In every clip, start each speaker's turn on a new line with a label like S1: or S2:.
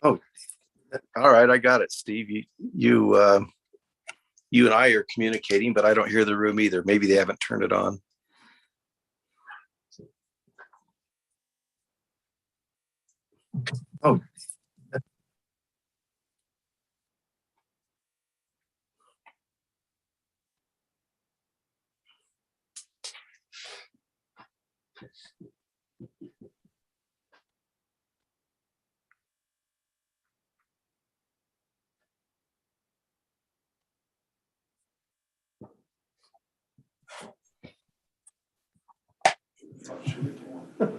S1: Oh, all right. I got it, Steve. You and I are communicating, but I don't hear the room either. Maybe they haven't turned it on. Oh,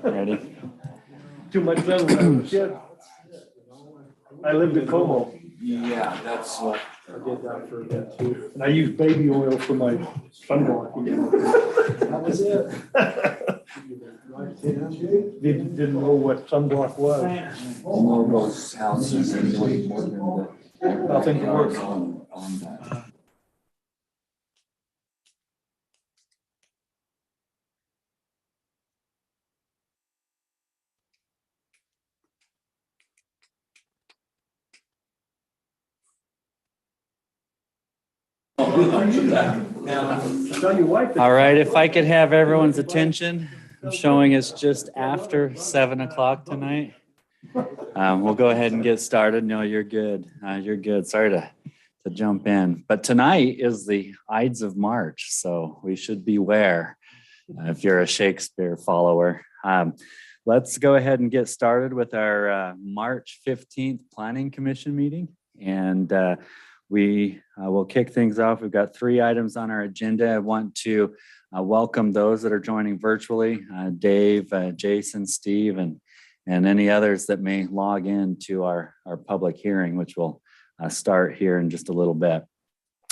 S2: Ready?
S3: Too much sun when I was a kid. I lived in Como.
S2: Yeah, that's what.
S3: I did that for a bit too. And I used baby oil for my sunblock.
S4: That was it.
S3: Didn't know what sunblock was.
S2: More of those houses and doing more than the.
S3: Nothing works.
S2: On that.
S3: Tell your wife.
S2: All right, if I could have everyone's attention, I'm showing it's just after 7 o'clock tonight. We'll go ahead and get started. No, you're good. You're good. Sorry to jump in, but tonight is the Ides of March, so we should beware if you're a Shakespeare follower. Let's go ahead and get started with our March 15th Planning Commission meeting, and we will kick things off. We've got 3 items on our agenda. I want to welcome those that are joining virtually, Dave, Jason, Steve, and any others that may log in to our public hearing, which will start here in just a little bit.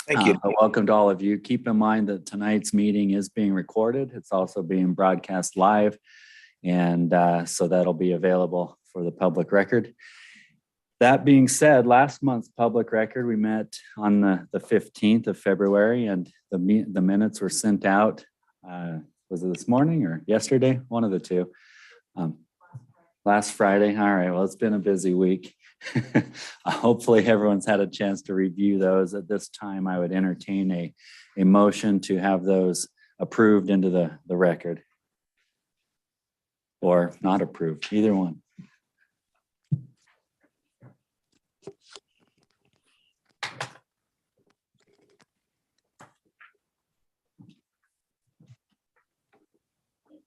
S1: thank you.
S2: Welcome to all of you. Keep in mind that tonight's meeting is being recorded. It's also being broadcast live, and so that'll be available for the public record. That being said, last month's public record, we met on the 15th of February, and the minutes were sent out. Was it this morning or yesterday? One of the two. Last Friday. All right. Well, it's been a busy week. Hopefully everyone's had a chance to review those. At this time, I would entertain a motion to have those approved into the record. Or not approved, either one.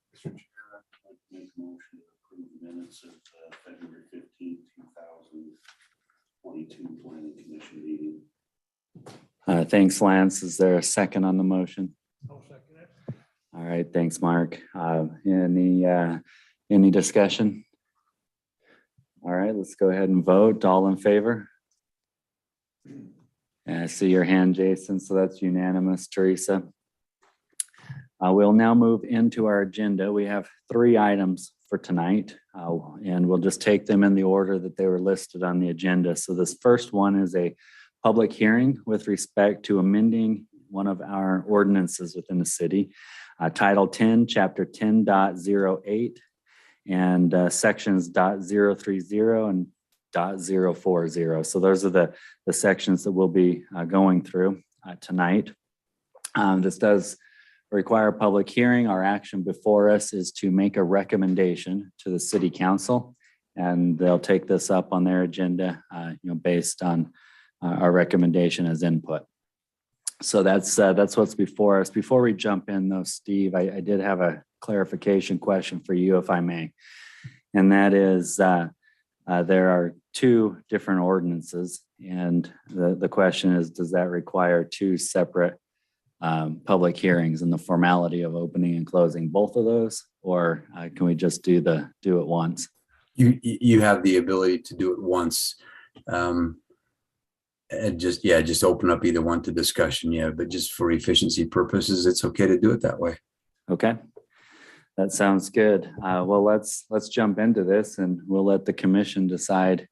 S5: Mr. Chair, I'd like to make a motion to approve the minutes of February 15th, 2022 Planning Commission meeting.
S2: Thanks, Lance. Is there a second on the motion?
S3: I'll second it.
S2: All right, thanks, Mark. Any discussion? All right, let's go ahead and vote. All in favor? I see your hand, Jason, so that's unanimous. Teresa? We'll now move into our agenda. We have 3 items for tonight, and we'll just take them in the order that they were listed on the agenda. So this first one is a public hearing with respect to amending one of our ordinances within the city, Title 10, Chapter 10.08, and sections .030 and .040. So those are the sections that we'll be going through tonight. This does require a public hearing. Our action before us is to make a recommendation to the city council, and they'll take this up on their agenda, based on our recommendation as input. So that's what's before us. Before we jump in though, Steve, I did have a clarification question for you, if I may. And that is, there are 2 different ordinances, and the question is, does that require 2 separate public hearings and the formality of opening and closing both of those, or can we just do it once?
S4: You have the ability to do it once. And just open up either one to discussion. Yeah, but just for efficiency purposes, it's okay to do it that way.
S2: Okay, that sounds good. Well, let's jump into this, and we'll let the commission decide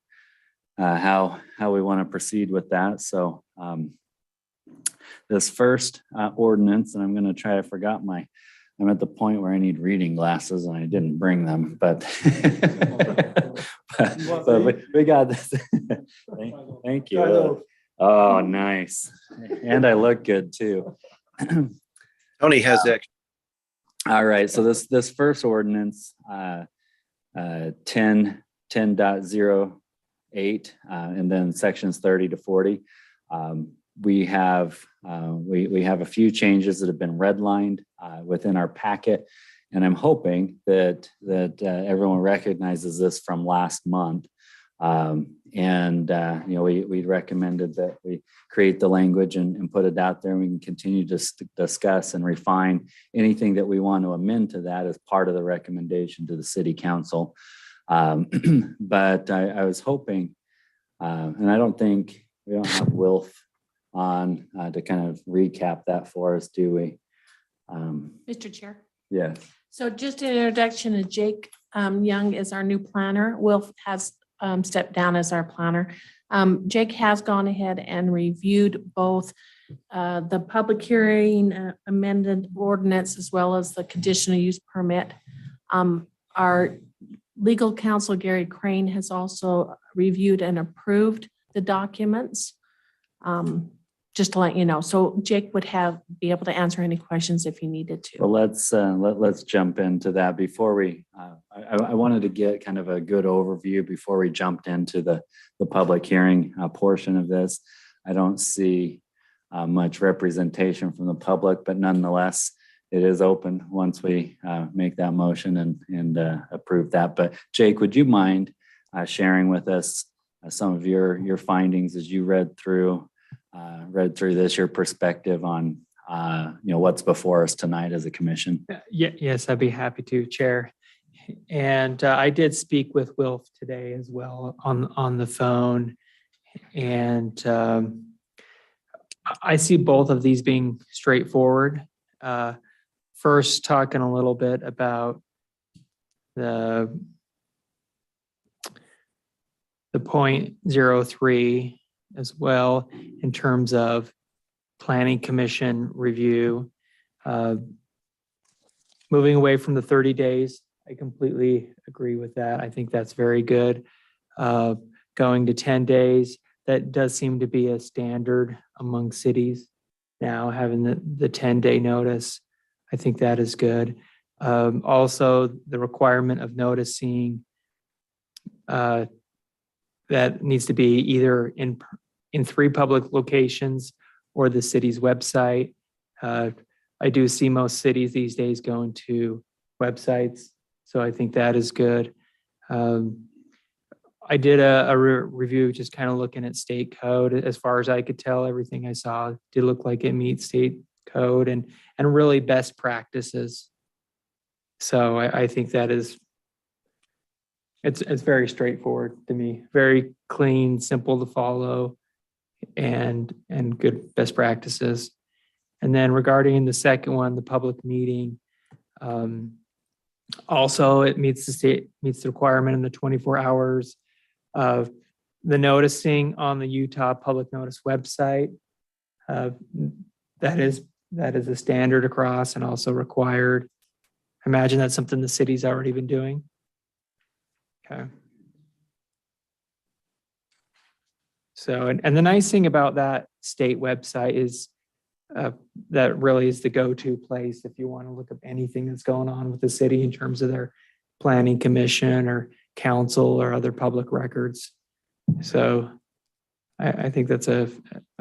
S2: how we want to proceed with that. So this first ordinance, and I'm going to try, I forgot my I'm at the point where I need reading glasses and I didn't bring them, but but we got this. Thank
S3: I
S2: you.
S3: know.
S2: Oh, nice. And I look good too.
S1: Tony has that.
S2: All right, so this first ordinance, 10.08, and then sections 30 to 40. We have a few changes that have been redlined within our packet, and I'm hoping that everyone recognizes this from last month. We recommended that we create the language and put it out there, and we can continue to discuss and refine anything that we want to amend to that as part of the recommendation to the city council. But I was hoping, and I don't think we don't have Wilf on to kind of recap that for us, do we?
S6: Mr. Chair.
S2: Yes.
S6: So just an introduction to Jake Young is our new planner. Will has stepped down as our planner. Jake has gone ahead and reviewed both the public hearing amended ordinance as well as the conditional use permit. Our legal counsel, Gary Crane, has also reviewed and approved the documents. Just to let you know, so Jake would be able to answer any questions if he needed
S2: Well,
S6: to.
S2: let's jump into that before we. I wanted to get kind of a good overview before we jumped into the public hearing portion of this. I don't see much representation from the public, but nonetheless, it is open once we make that motion and approve that. But Jake, would you mind sharing with us some of your findings as you read through this, your perspective on what's before us tonight as a commission?
S7: Yes, I'd be happy to, Chair. And I did speak with Wilf today as well on the phone. And I see both of these being straightforward. First, talking a little bit about the 0.03 as well in terms of planning commission review. Moving away from the 30 days, I completely agree with that. I think that's very good. Going to 10 days, that does seem to be a standard among cities now, having the 10-day notice. I think that is good. Also, the requirement of noticing that needs to be either in 3 public locations or the city's website. I do see most cities these days going to websites, so I think that is good. I did a review just kind of looking at state code. As far as I could tell, everything I saw did look like it meets state code and really best practices. So I think that is, it's very straightforward to me, very clean, simple to follow, and good best practices. And then regarding the second one, the public meeting, also it meets the requirement in the 24 hours of the noticing on the Utah Public Notice website. That is a standard across and also required. I imagine that's something the city's already been doing. Okay. So, and the nice thing about that state website is that really is the go-to place if you want to look up anything that's going on with the city in terms of their planning commission or council or other public records. So I think that's a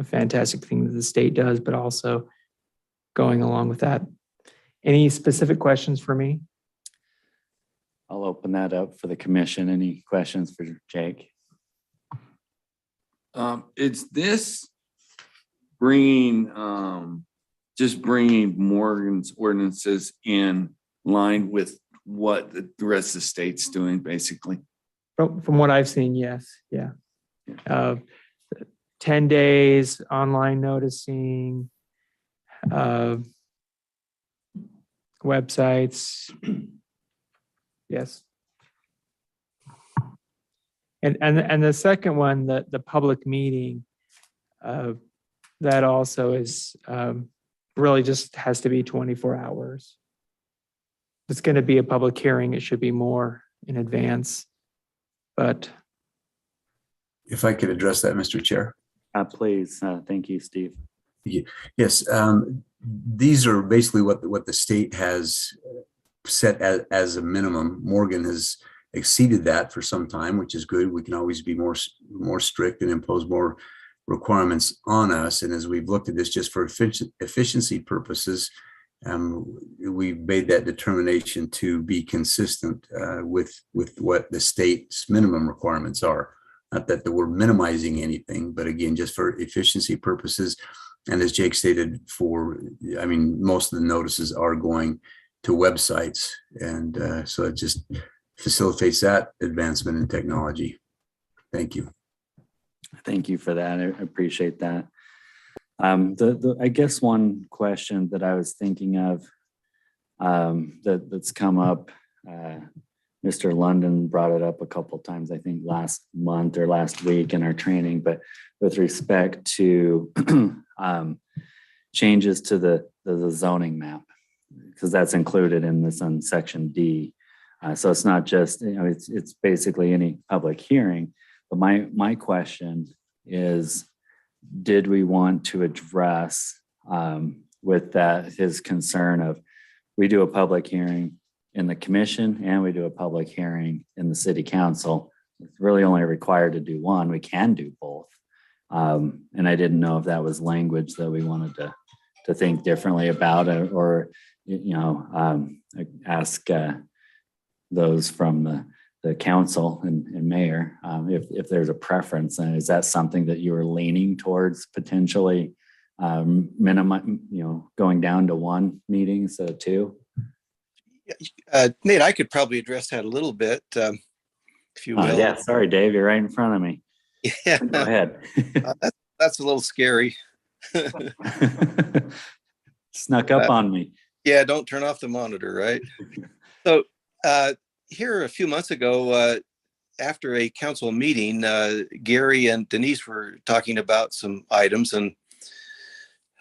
S7: fantastic thing that the state does, but also going along with that. Any specific questions for me?
S2: I'll open that up for the commission. Any questions for Jake?
S8: Is this just bringing Morgan's ordinances in line with what the rest of the state's doing, basically?
S7: From what I've seen, yes. Yeah. 10 days online noticing, websites. Yes. And the second one, the public meeting, that also is really just has to be 24 hours. it's going to be a public hearing, it should be more in advance. But
S4: If I could address that, Mr. Chair.
S2: Please, thank you, Steve.
S4: Yes, these are basically what the state has set as a minimum. Morgan has exceeded that for some time, which is good. We can always be more strict and impose more requirements on us. And as we've looked at this just for efficiency purposes, we made that determination to be consistent with what the state's minimum requirements are. Not that we're minimizing anything, but again, just for efficiency purposes. And as Jake stated, most of the notices are going to websites. And so it just facilitates that advancement in technology. Thank you.
S2: Thank you for that. I appreciate that. I guess one question that I was thinking of that's come up, Mr. London brought it up a couple of times, I think last month or last week in our training, but with respect to changes to the zoning map, because that's included in this on section D. So it's not just, it's basically any public hearing. But my question is, did we want to address with that his concern of we do a public hearing in the commission and we do a public hearing in the city council? It's really only required to do one. We can do both. And I didn't know if that was language that we wanted to think differently about it, or ask those from the council and mayor if there's a preference. And is that something that you were leaning towards potentially going down to one meeting instead of two?
S1: Nate, I could probably address that a little bit, if you will.
S2: Yeah, sorry, Dave, you're right in front of me.
S1: Yeah,
S2: Go ahead.
S1: that's a little scary.
S2: Snuck up on me.
S1: Yeah, don't turn off the monitor, right? So here a few months ago, after a council meeting, Gary and Denise were talking about some items, and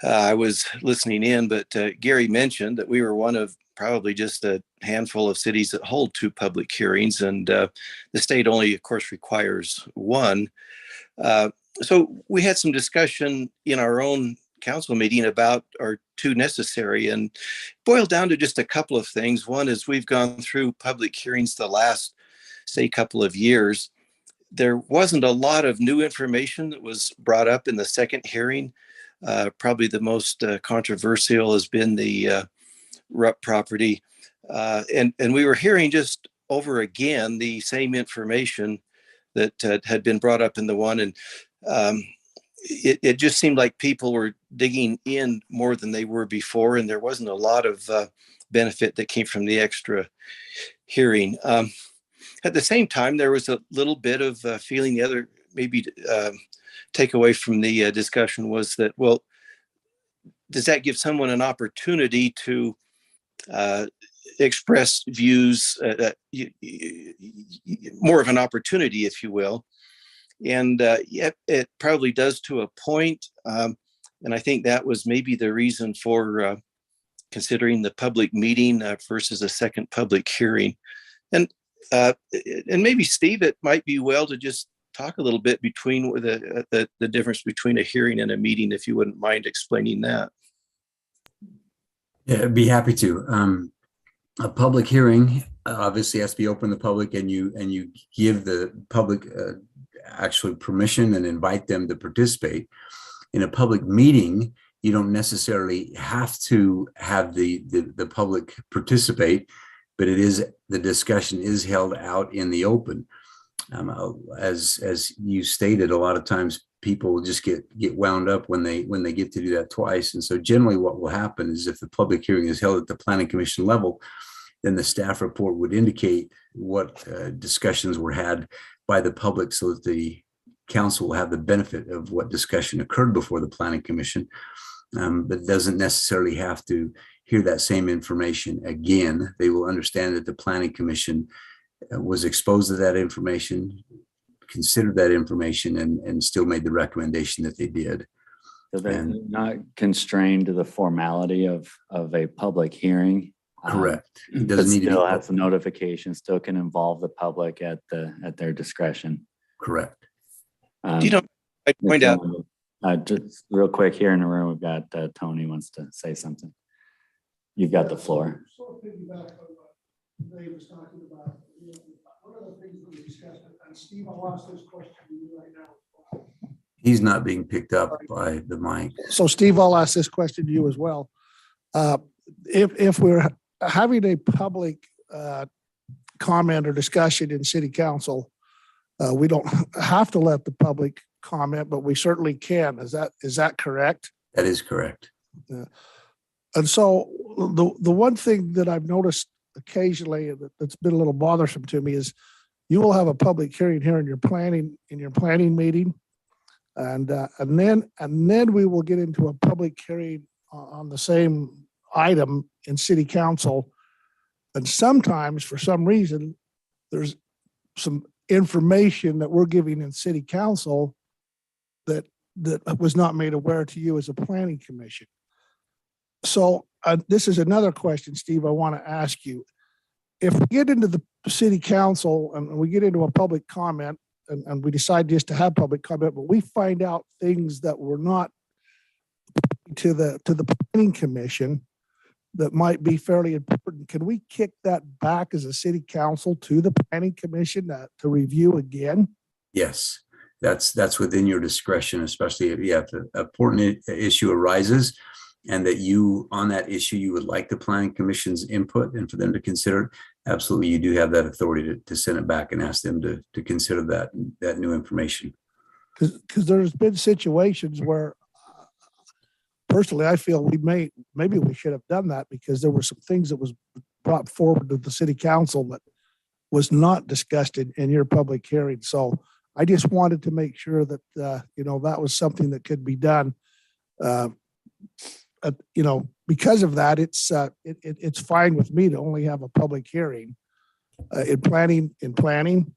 S1: I was listening in, but Gary mentioned that we were one of probably just a handful of cities that hold two public hearings, and the state only, of course, requires one. So we had some discussion in our own council meeting about are two necessary, and boiled down to just a couple of things. One is we've gone through public hearings the last, say, couple of years. There wasn't a lot of new information that was brought up in the second hearing. Probably the most controversial has been the Rupp property. And we were hearing just over again the same information that had been brought up in the one. And it just seemed like people were digging in more than they were before, and there wasn't a lot of benefit that came from the extra hearing. At the same time, there was a little bit of feeling. The other maybe takeaway from the discussion was that, well, does that give someone an opportunity to express views, more of an opportunity, if you will? And yeah, it probably does to a point. And I think that was maybe the reason for considering the public meeting versus a second public hearing. And maybe, Steve, it might be well to just talk a little bit between the difference between a hearing and a meeting, if you wouldn't mind explaining that.
S4: Yeah, I'd be happy to. A public hearing obviously has to be open to the public, and you give the public actually permission and invite them to participate. In a public meeting, you don't necessarily have to have the public participate, but the discussion is held out in the open. As you stated, a lot of times people will just get wound up when they get to do that twice. And so generally what will happen is if the public hearing is held at the planning commission level, then the staff report would indicate what discussions were had by the public, so that the council will have the benefit of what discussion occurred before the planning commission, but doesn't necessarily have to hear that same information again. They will understand that the planning commission was exposed to that information, considered that information, and still made the recommendation that they did.
S2: So they're not constrained to the formality of a public hearing.
S4: Correct. It
S2: But
S4: doesn't need to
S2: still
S4: be
S2: has the notification, still can involve the public at their discretion.
S4: correct.
S1: You know, I point out,
S2: Just real quick here in the room, we've got Tony wants to say something. You've got the floor.
S3: Sort of piggyback on what Dave was talking about. One of the things that we discussed, and Steve, I'll ask this question to you right now.
S4: He's not being picked up by the mic.
S3: So Steve, I'll ask this question to you as well. If we're having a public comment or discussion in city council, we don't have to let the public comment, but we certainly can. Is that correct?
S4: That is correct.
S3: And so the one thing that I've noticed occasionally that's been a little bothersome to me is you will have a public hearing here in your planning meeting. And then we will get into a public hearing on the same item in city council. And sometimes for some reason, there's some information that we're giving in city council that was not made aware to you as a planning commission. So this is another question, Steve, I want to ask you. If we get into the city council and we get into a public comment and we decide just to have public comment, but we find out things that were not to the planning commission that might be fairly important, can we kick that back as a city council to the planning commission to review again?
S4: Yes, that's within your discretion, especially if you have an important issue arises and that you, on that issue, you would like the planning commission's input and for them to consider it. Absolutely, you do have that authority to send it back and ask them to consider that new information.
S3: Because there's been situations where personally, I feel maybe we should have done that because there were some things that was brought forward to the city council that was not discussed in your public hearing. So I just wanted to make sure that, that was something that could be done. Because of that, it's fine with me to only have a public hearing in planning.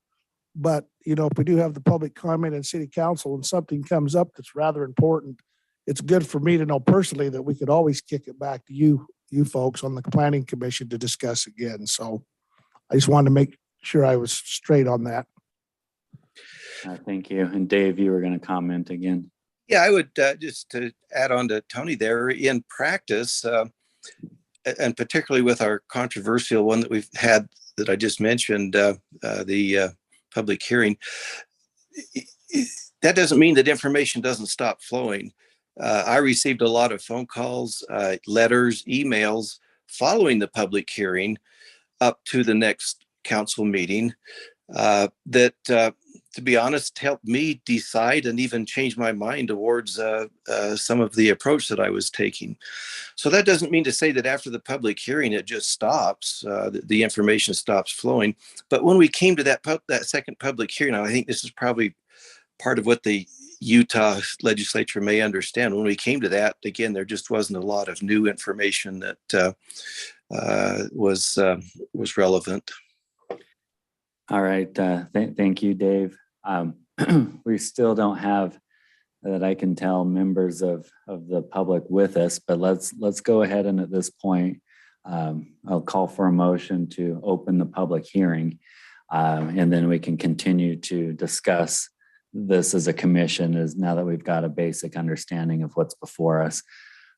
S3: But, if we do have the public comment in city council and something comes up that's rather important, it's good for me to know personally that we could always kick it back to you folks on the planning commission to discuss again. So I just wanted to make sure I was straight on that.
S2: Thank you. And Dave, you were going to comment again.
S1: yeah, I would just to add on to Tony there, in practice, and particularly with our controversial one that we've had that I just mentioned, the public hearing, that doesn't mean that information doesn't stop flowing. I received a lot of phone calls, letters, emails following the public hearing up to the next council meeting that, to be honest, helped me decide and even change my mind towards some of the approach that I was taking. So that doesn't mean to say that after the public hearing, it just stops, the information stops flowing. But when we came to that second public hearing, I think this is probably part of what the Utah legislature may understand. When we came to that, again, there just wasn't a lot of new information that was relevant.
S2: All right. Thank you, Dave. We still don't have, that I can tell, members of the public with us, but let's go ahead and at this point, I'll call for a motion to open the public hearing, and then we can continue to discuss this as a commission, is now that we've got a basic understanding of what's before us.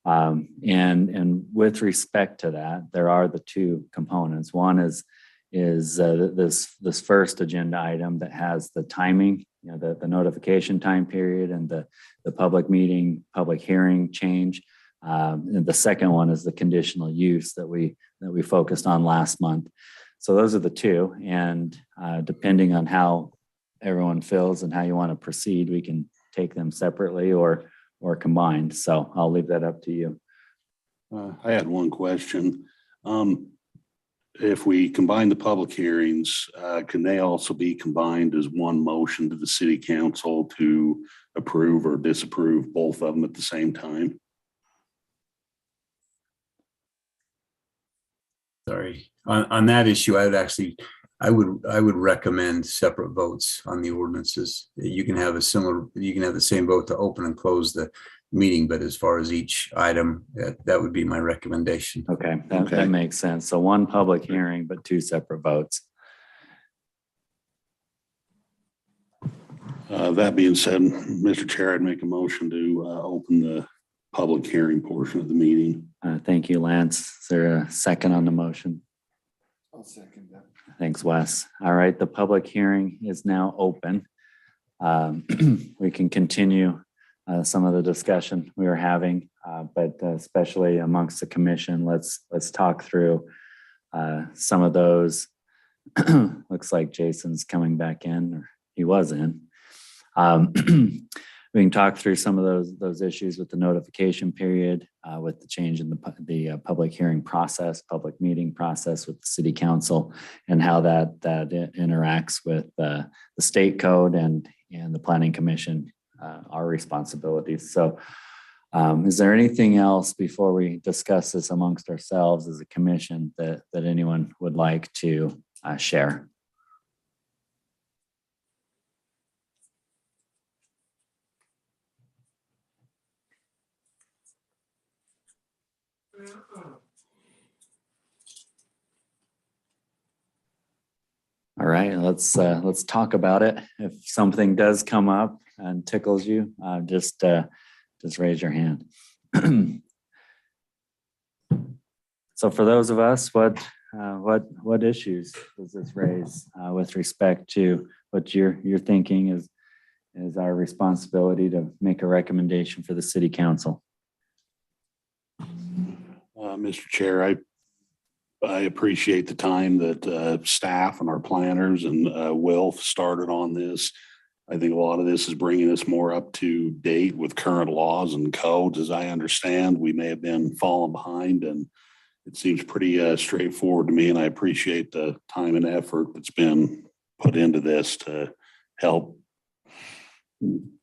S2: And with respect to that, there are the two components. One is this first agenda item that has the timing, the notification time period and the public hearing change. And the second one is the conditional use that we focused on last month. So those are the two. And depending on how everyone feels and how you want to proceed, we can take them separately or combined. So I'll leave that up to you.
S5: I had one question. If we combine the public hearings, can they also be combined as one motion to the city council to approve or disapprove both of them at the same time?
S4: Sorry. On that issue, I would recommend separate votes on the ordinances. You can have the same vote to open and close the meeting, but as far as each item, that would be my recommendation.
S2: Okay,
S5: Okay.
S2: that makes sense. So one public hearing, but two separate votes.
S5: That being said, Mr. Chair, I'd make a motion to open the public hearing portion of the meeting.
S2: Thank you, Lance. Is there a second on the motion?
S8: I'll second that.
S2: Thanks, Wes. All right, the public hearing is now open. We can continue some of the discussion we were having, but especially amongst the commission, let's talk through some of those. Looks like Jason's coming back in, or he was in. We can talk through some of those issues with the notification period, with the change in the public hearing process, public meeting process with the city council, and how that interacts with the state code and the planning commission, our responsibilities. So is there anything else before we discuss this amongst ourselves as a commission that anyone would like to share? All right, let's talk about it. If something does come up and tickles you, just raise your hand. So for those of us, what issues does this raise with respect to what you're thinking is our responsibility to make a recommendation for the city council?
S5: Mr. Chair, I appreciate the time that staff and our planners and Will started on this. I think a lot of this is bringing us more up to date with current laws and codes. As I understand, we may have been falling behind, and it seems pretty straightforward to me, and I appreciate the time and effort that's been put into this to help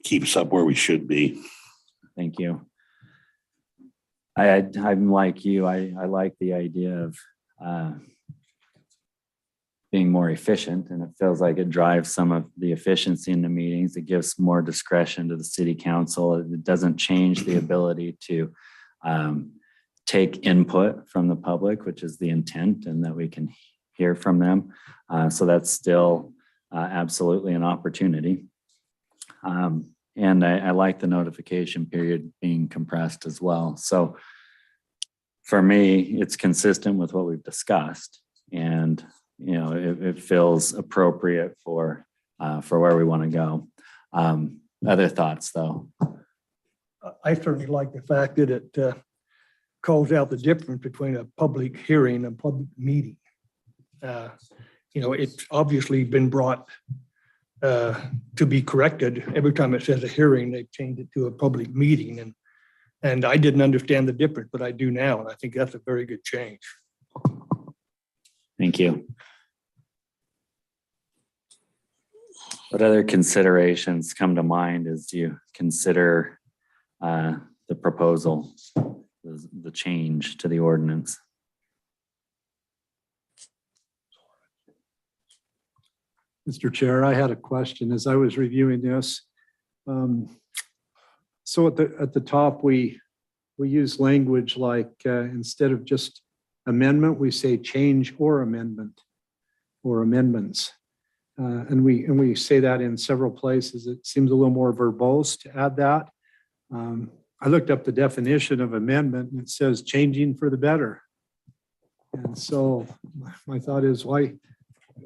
S5: keep us up where we should be.
S2: Thank you. I'm like you. I like the idea of being more efficient, and it feels like it drives some of the efficiency in the meetings. It gives more discretion to the city council. It doesn't change the ability to take input from the public, which is the intent, and that we can hear from them. So that's still absolutely an opportunity. And I like the notification period being compressed as well. So for me, it's consistent with what we've discussed, and it feels appropriate for where we want to go. Other thoughts, though?
S9: I certainly like the fact that it calls out the difference between a public hearing and a public meeting. It's obviously been brought to be corrected. Every time it says a hearing, they've changed it to a public meeting. And I didn't understand the difference, but I do now. And I think that's a very good change.
S2: Thank you. What other considerations come to mind as you consider the proposal, the change to the ordinance?
S10: Mr. Chair, I had a question as I was reviewing this. So at the top, we use language like instead of just amendment, we say change or amendment or amendments. And we say that in several places. It seems a little more verbose to add that. I looked up the definition of amendment, and it says changing for the better. And so my thought is, why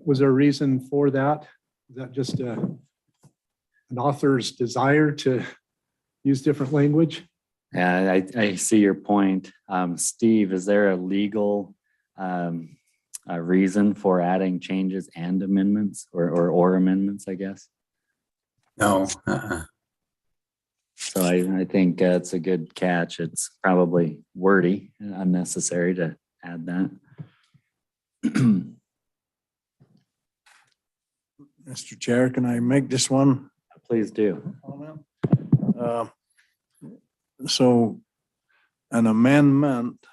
S10: was there a reason for that? Is that just an author's desire to use different language?
S2: Yeah, I see your point. Steve, is there a legal reason for adding changes and amendments or amendments, I guess?
S4: No.
S2: So I think it's a good catch. It's probably wordy and unnecessary to add that.
S11: Mr. Chair, can I make this one?
S2: Please do.
S11: So an amendment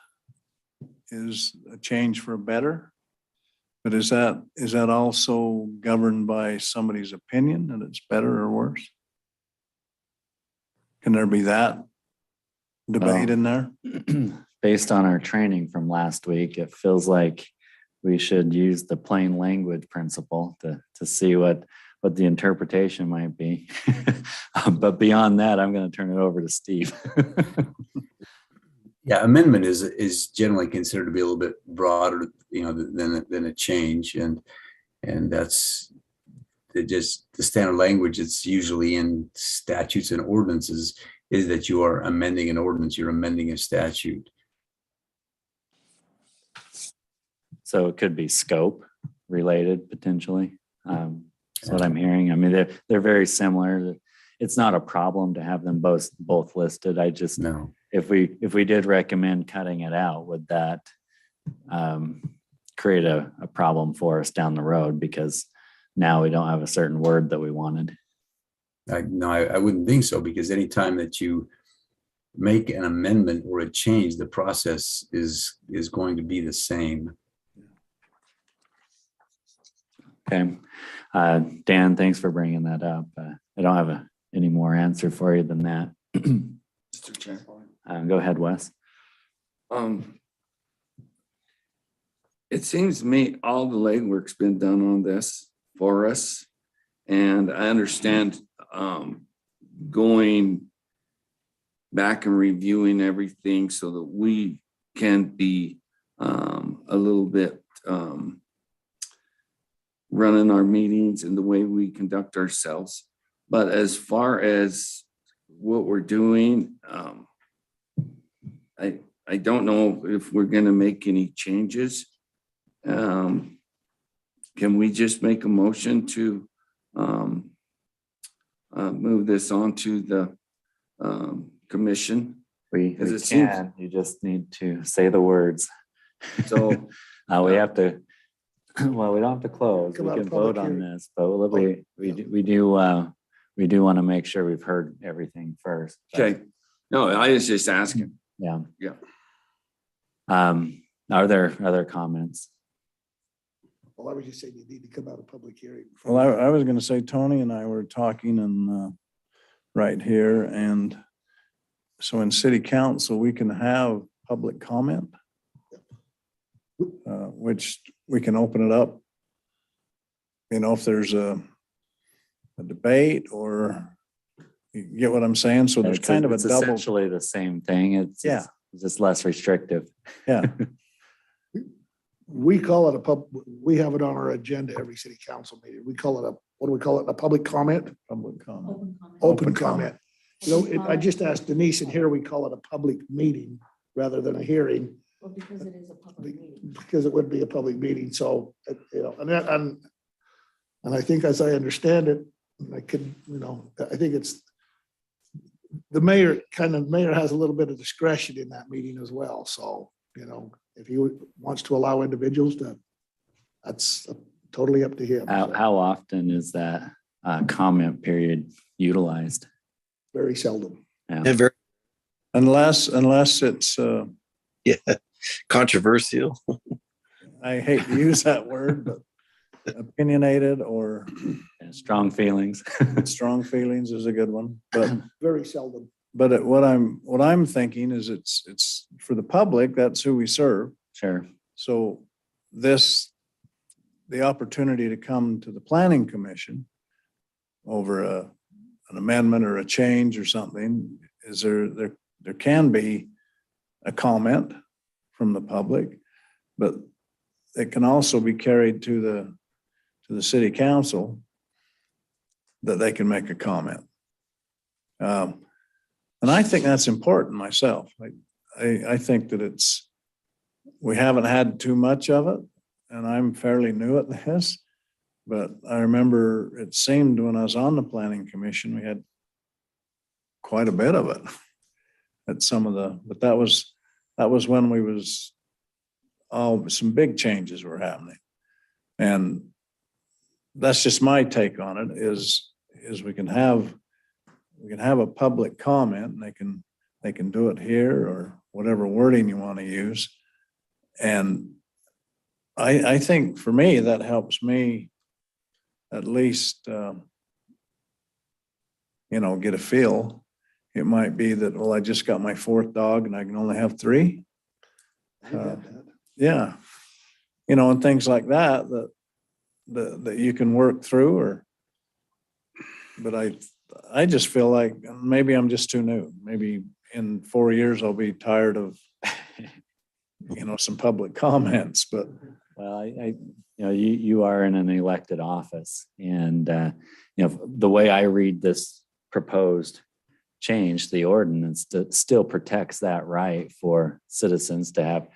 S11: is a change for better, but is that also governed by somebody's opinion that it's better or worse? Can there be that debate in there?
S2: Based on our training from last week, it feels like we should use the plain language principle to see what the interpretation might be. But beyond that, I'm going to turn it over to Steve.
S4: Yeah, amendment is generally considered to be a little bit broader, than a change, and that's just the standard language. It's usually in statutes and ordinances is that you are amending an ordinance, you're amending a statute.
S2: So it could be scope related potentially. That's what I'm hearing. I mean, they're very similar. It's not a problem to have them both listed. I just,
S4: No.
S2: if we did recommend cutting it out, would that create a problem for us down the road? Because now we don't have a certain word that we wanted.
S4: I wouldn't think so, because anytime that you make an amendment or a change, the process is going to be the same.
S2: Okay. Dan, thanks for bringing that up. I don't have any more answer for you than that.
S8: Mr. Chair.
S2: Go ahead, Wes.
S8: It seems to me all the legwork's been done on this for us. And I understand going back and reviewing everything so that we can be a little bit running our meetings and the way we conduct ourselves. But as far as what we're doing, I don't know if we're going to make any changes. Can we just make a motion to move this on to the commission?
S2: We
S8: Because it seems-
S2: can. You just need to say the words.
S8: So
S2: We have to. Well, we don't have to close.
S3: Come
S2: We
S3: out of
S2: can
S3: public
S2: vote on
S3: hearing.
S2: this, but we do want to make sure we've heard everything first. But,
S8: okay, no, I was just asking.
S2: Yeah.
S8: Yeah.
S2: Are there other comments?
S3: Well, I would just say you need to come out of public hearing.
S11: Well, I was gonna say, Tony and I were talking and right here, and so in city council, we can have public comment, which we can open it up. You know, if there's a debate, or you get what I'm saying? So there's
S2: It's
S11: kind of a
S2: it's
S11: double,
S2: essentially the same thing. It's just less restrictive.
S11: yeah.
S3: We call it we have it on our agenda every city council meeting. We call it what do we call it? A public comment?
S11: Public comment.
S3: Open comment. You know, I just asked Denise, and here we call it a public meeting rather than a hearing.
S6: Well, because it is a public meeting.
S3: Because it would be a public meeting, so, you know, and I think, as I understand it, I could, you know, I think it's the mayor has a little bit of discretion in that meeting as well, so, you know, if he wants to allow individuals that's totally up to him.
S2: How often is that comment period
S3: Very seldom.
S2: Yeah.
S1: And very,
S11: Unless it's,
S1: controversial.
S11: I hate to use that word, but opinionated or
S2: Strong feelings.
S11: strong feelings is a good one, but
S3: Very seldom.
S11: But what I'm thinking is it's for the public, that's who we serve.
S2: Sure.
S11: So the opportunity to come to the planning commission over an amendment or a change or something, is there can be a comment from the public, but it can also be carried to the city council that they can make a comment. And I think that's important myself. I think that we haven't had too much of it, and I'm fairly new at this, but I remember it seemed when I was on the planning commission, we had quite a bit of it at but that was when some big changes were happening. And that's just my take on it is we can have a public comment, and they can do it here or whatever wording you want to use. And I think for me, that helps me at least, get a feel, it might be that, well, I just got my fourth dog and I can only have three. Yeah. You know, and things like that, that you can work through or, but I just feel like maybe I'm just too new. Maybe in 4 years I'll be tired of, some public comments, but
S2: Well, you are in an elected office and, the way I read this proposed change, the ordinance that still protects that right for citizens to have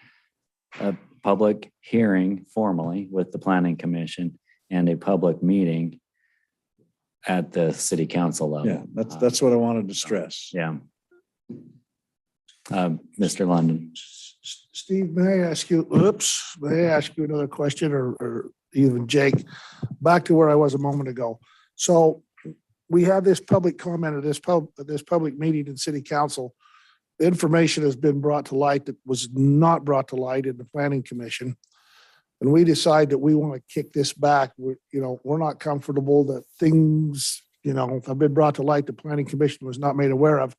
S2: a public hearing formally with the planning commission and a public meeting at the city council level.
S11: yeah, that's what I wanted to stress.
S2: Yeah. Mr. London.
S3: Steve, may I ask you another question or even Jake, back to where I was a moment ago. So we have this public comment at this public meeting in city council. Information has been brought to light that was not brought to light in the planning commission. And we decide that we want to kick this back. We're not comfortable that things, have been brought to light the planning commission was not made aware of.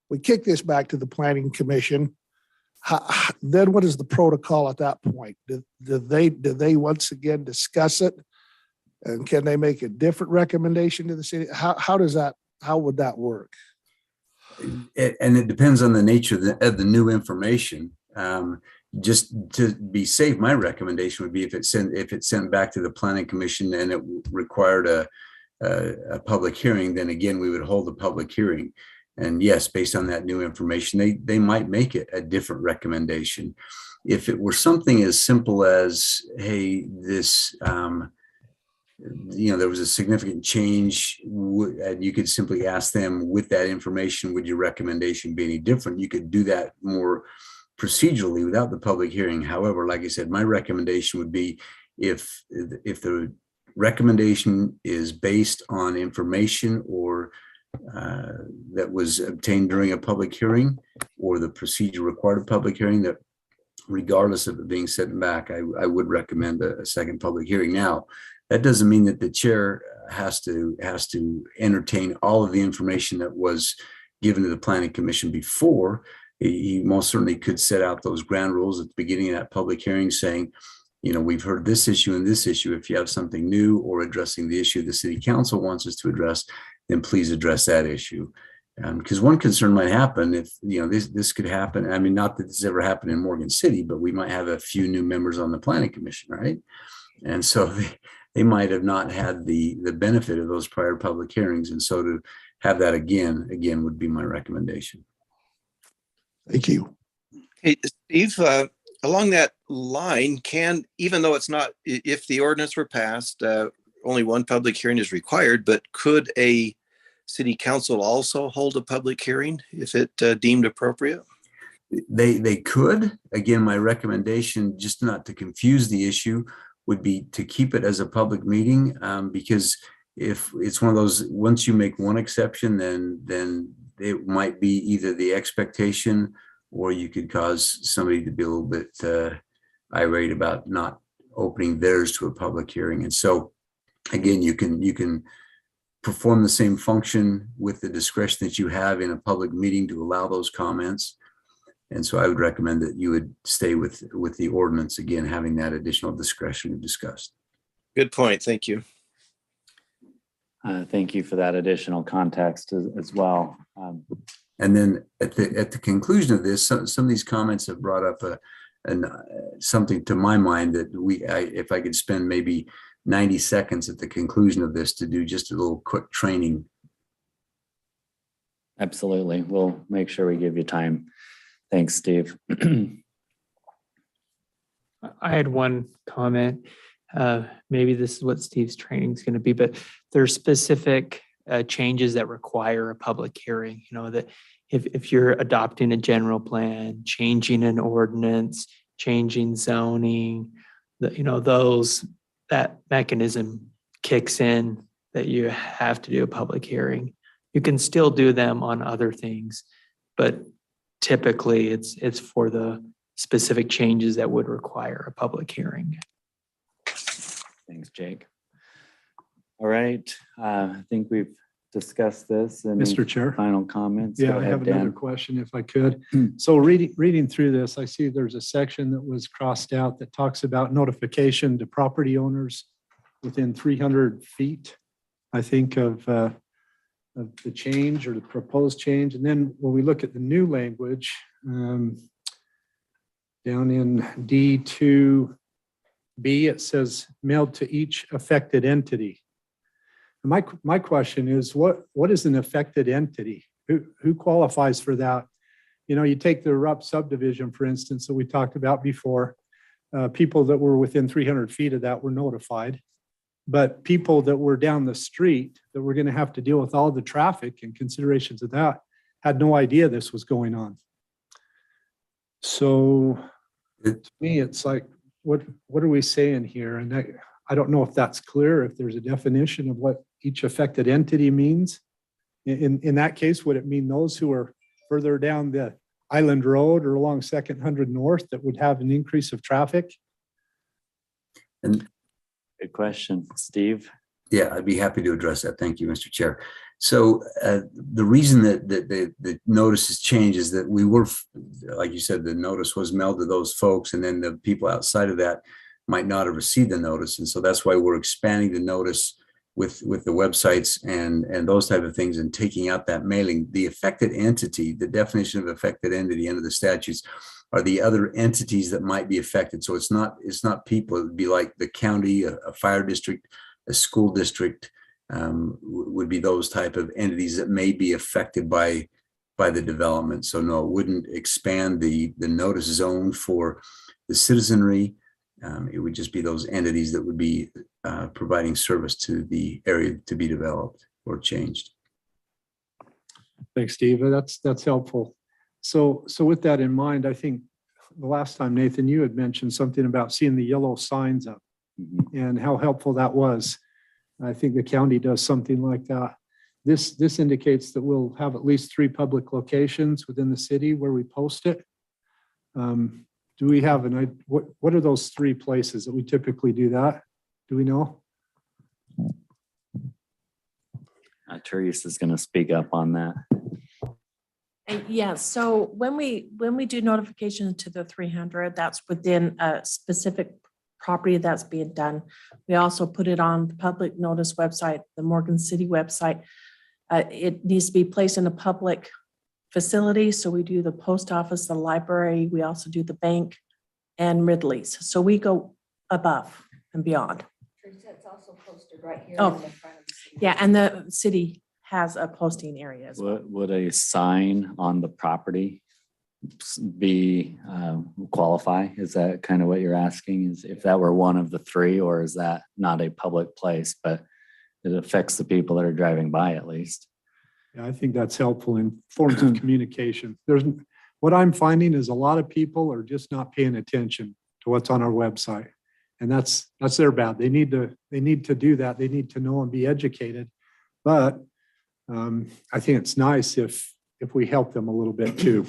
S3: We kick this back to the planning commission. Then what is the protocol at that point? Do they once again discuss it? And can they make a different recommendation to the city? How would that work?
S4: And it depends on the nature of the new information. Just to be safe, my recommendation would be if it's sent back to the planning commission and it required a public hearing, then again, we would hold a public hearing. And yes, based on that new information, they might make it a different recommendation. If it were something as simple as, hey, this, there was a significant change, and you could simply ask them with that information, would your recommendation be any different? You could do that more procedurally without the public hearing. However, like I said, my recommendation would be if the recommendation is based on information or that was obtained during a public hearing, or the procedure required a public hearing, that regardless of it being sent back, I would recommend a second public hearing. Now, that doesn't mean that the chair has to entertain all of the information that was given to the planning commission before. He most certainly could set out those ground rules at the beginning of that public hearing saying, we've heard this issue and this issue. If you have something new or addressing the issue the city council wants us to address, then please address that issue. Because one concern might happen if, this could happen. I mean, not that this ever happened in Morgan City, but we might have a few new members on the planning commission, right? And so they might have not had the benefit of those prior public hearings. And so to have that again would be my recommendation.
S3: Thank you.
S1: Hey, Steve, along that line, even though it's not, if the ordinance were passed, only one public hearing is required, but could a city council also hold a public hearing if it deemed appropriate?
S4: They could. Again, my recommendation, just not to confuse the issue, would be to keep it as a public meeting, because if it's one of those, once you make one exception, then it might be either the expectation or you could cause somebody to be a little bit irate about not opening theirs to a public hearing. And so again, you can perform the same function with the discretion that you have in a public meeting to allow those comments. And so I would recommend that you would stay with the ordinance, again, having that additional discretion we discussed.
S1: Good point. Thank you.
S2: Thank you for that additional context as well.
S4: And then at the conclusion of this, some of these comments have brought up something to my mind that if I could spend maybe 90 seconds at the conclusion of this to do just a little quick training.
S2: Absolutely. We'll make sure we give you time. Thanks, Steve.
S7: I had one comment. Maybe this is what Steve's training is going to be, but there's specific changes that require a public hearing. That if you're adopting a general plan, changing an ordinance, changing zoning, that mechanism kicks in that you have to do a public hearing. You can still do them on other things, but typically it's for the specific changes that would require a public hearing.
S2: Thanks, Jake. All right. I think we've discuss this? Any
S10: Mr. Chair?
S2: final comments?
S10: Yeah,
S2: Go
S10: I
S2: ahead,
S10: have another
S2: Dan.
S10: question if I could. So reading through this, I see there's a section that was crossed out that talks about notification to property owners within 300 feet, I think, of the change or the proposed change. And then when we look at the new language, down in D2B, it says mailed to each affected entity. My question is, what is an affected entity? Who qualifies for that? You know, you take the Rupp subdivision, for instance, that we talked about before. People that were within 300 feet of that were notified. But people that were down the street that were going to have to deal with all the traffic and considerations of that had no idea this was going on. So to me, it's like, what are we saying here? And I don't know if that's clear, if there's a definition of what each affected entity means. In that case, would it mean those who are further down the Island Road or along 200 North that would have an increase of traffic?
S4: And
S2: Good question. Steve?
S4: yeah, I'd be happy to address that. Thank you, Mr. Chair. So the reason that the notice has changed is that we were, like you said, the notice was mailed to those folks, and then the people outside of that might not have received the notice. And so that's why we're expanding the notice with the websites and those type of things, and taking out that mailing. The affected entity, the definition of affected entity under the statutes, are the other entities that might be affected. So it's not people. It would be like the county, a fire district, a school district, would be those type of entities that may be affected by the development. So no, it wouldn't expand the notice zone for the citizenry. It would just be those entities that would be providing service to the area to be developed or changed.
S10: Thanks, Steve. That's helpful. So with that in mind, I think the last time, Nathan, you had mentioned something about seeing the yellow signs up and how helpful that was. I think the county does something like that. This indicates that we'll have at least 3 public locations within the city where we post it. Do we have what are those 3 places that we typically do that? Do we know?
S2: Teresa's going to speak up on that.
S6: Yeah, so when we do notification to the 300, that's within a specific property that's being done. We also put it on the public notice website, the Morgan City website. It needs to be placed in a public facility. So we do the post office, the library, we also do the bank and Ridley's. So we go above and beyond.
S12: It's also posted right here
S6: Oh,
S12: in the front of the city.
S6: Yeah, and the city has a posting area as well.
S2: Would a sign on the property be qualify? Is that kind of what you're asking? Is if that were one of the 3, or is that not a public place, but it affects the people that are driving by at least?
S10: Yeah, I think that's helpful in forms of communication. What I'm finding is a lot of people are just not paying attention to what's on our website. And that's their bad. They need to do that. They need to know and be educated. But I think it's nice if we help them a little bit too.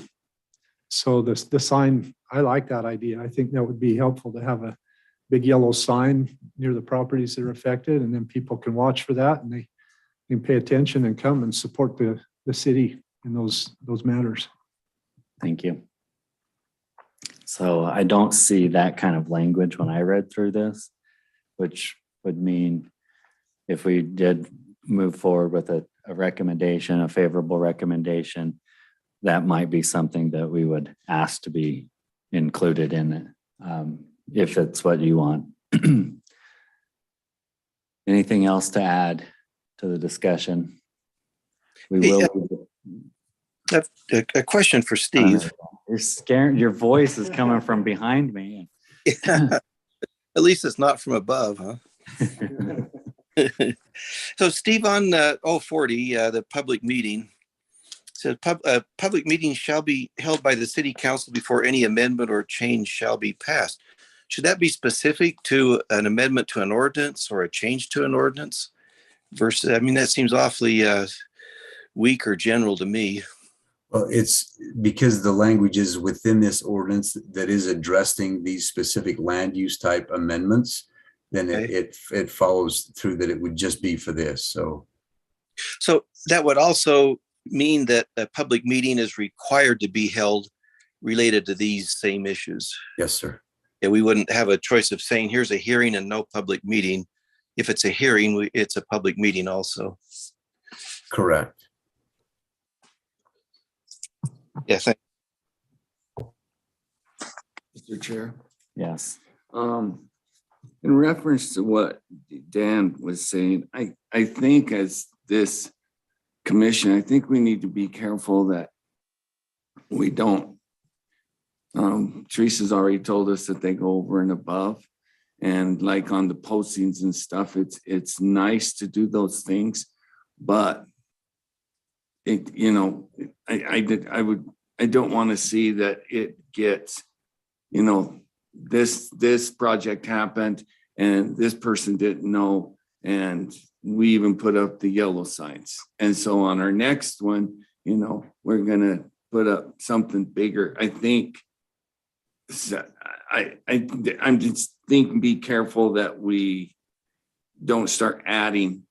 S10: So the sign, I like that idea. I think that would be helpful to have a big yellow sign near the properties that are affected, and then people can watch for that and they can pay attention and come and support the city in those matters.
S2: Thank you. So I don't see that kind of language when I read through this, which would mean if we did move forward with a recommendation, a favorable recommendation, that might be something that we would ask to be included in it, if it's what you want. Anything else to add to the discussion? We will.
S1: A question for Steve.
S2: You're scaring, your voice is coming from behind me.
S1: At least it's not from above, huh? So Steve, on 040, the public meeting, says public meetings shall be held by the city council before any amendment or change shall be passed. Should that be specific to an amendment to an ordinance or a change to an ordinance? Versus, I mean, that seems awfully weak or general to me.
S4: Well, it's because the language is within this ordinance that is addressing these specific land use type amendments, then it follows through that it would just be for this. So
S1: that would also mean that a public meeting is required to be held related to these same issues.
S4: Yes, sir.
S1: Yeah, we wouldn't have a choice of saying, here's a hearing and no public meeting. If it's a hearing, it's a public meeting also.
S4: Correct.
S1: Yes.
S8: Mr. Chair.
S2: Yes.
S8: In reference to what Dan was saying, I think as this commission, I think we need to be careful that we don't. Teresa's already told us that they go over and above. And like on the postings and stuff, it's nice to do those things, but it, you know, I don't want to see that it gets, you know, this project happened and this person didn't know, and we even put up the yellow signs. And so on our next one, you know, we're gonna put up something bigger. I think I'm just thinking, be careful that we don't start adding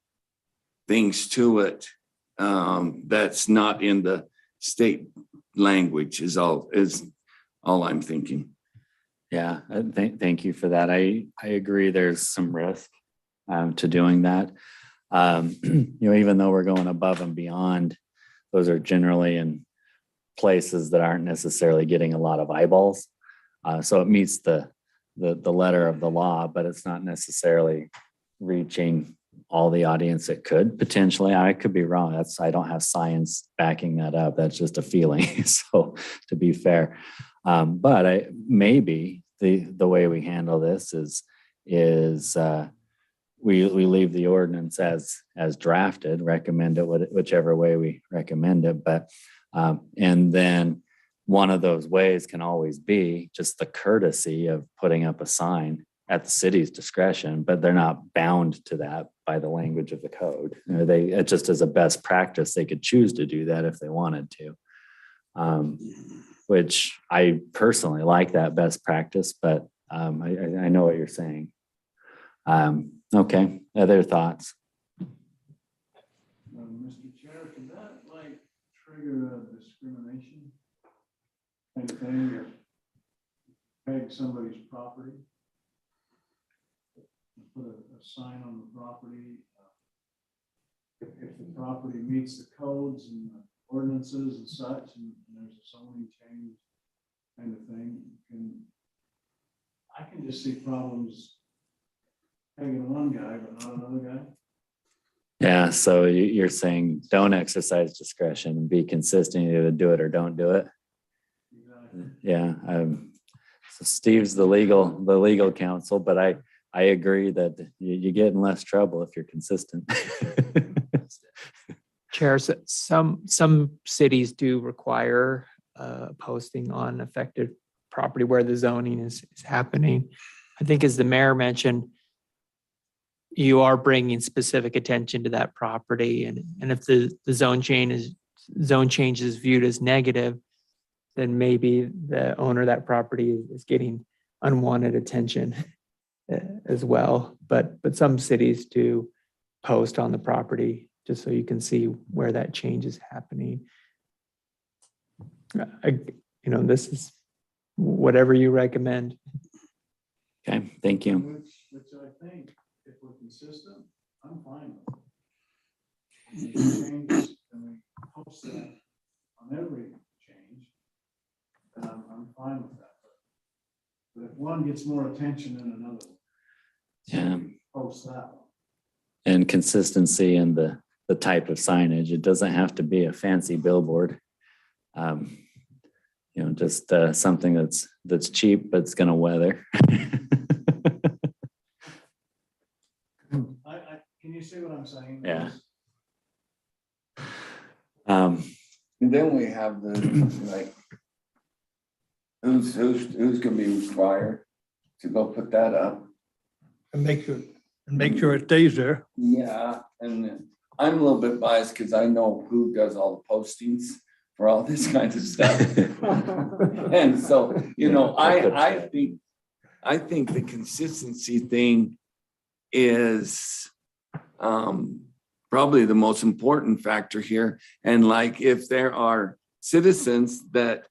S8: things to it that's not in the state language is all I'm thinking.
S2: Yeah, thank you for that. I agree there's some risk to doing that. You know, even though we're going above and beyond, those are generally in places that aren't necessarily getting a lot of eyeballs. So it meets the letter of the law, but it's not necessarily reaching all the audience it could potentially. I could be wrong. I don't have science backing that up. That's just a feeling. So to be fair, but maybe the way we handle this is we leave the ordinance as drafted, recommend it whichever way we recommend it. But and then one of those ways can always be just the courtesy of putting up a sign at the city's discretion, but they're not bound to that by the language of the code. You know, it just as a best practice, they could choose to do that if they wanted to, which I personally like that best practice, but I know what you're saying. Okay, other thoughts?
S11: Mr. Chair, can that like trigger a discrimination kind of thing, or peg somebody's property? Put a sign on the property. If the property meets the codes and the ordinances and such, and there's a zoning change kind of thing, I can just see problems pegging one guy, but not another guy.
S2: Yeah, so you're saying don't exercise discretion and be consistent, either do it or don't do it.
S11: Exactly.
S2: Yeah, so Steve's the legal counsel, but I agree that you get in less trouble if you're consistent.
S7: Chair, some cities do require posting on affected property where the zoning is happening. I think as the mayor mentioned, you are bringing specific attention to that property, and if the zone change is viewed as negative, then maybe the owner of that property is getting unwanted attention as well. But some cities do post on the property just so you can see where that change is happening. This is whatever you recommend.
S2: Okay, thank you.
S11: Which I think, if we're consistent, I'm fine with it. If we changes and we post that on every change, then I'm fine with that. But if one gets more attention than another one,
S2: Yeah,
S11: post that one.
S2: and consistency in the type of signage. It doesn't have to be a fancy billboard. Just something that's cheap, but it's going to weather.
S11: Can you see what I'm saying?
S2: Yeah.
S8: And then we have the like, who's gonna be required to go put that up?
S9: And make sure it stays there.
S8: Yeah, and I'm a little bit biased because I know who does all the postings for all this kind of stuff. And so, I think the consistency thing is probably the most important factor here. And like if there are citizens that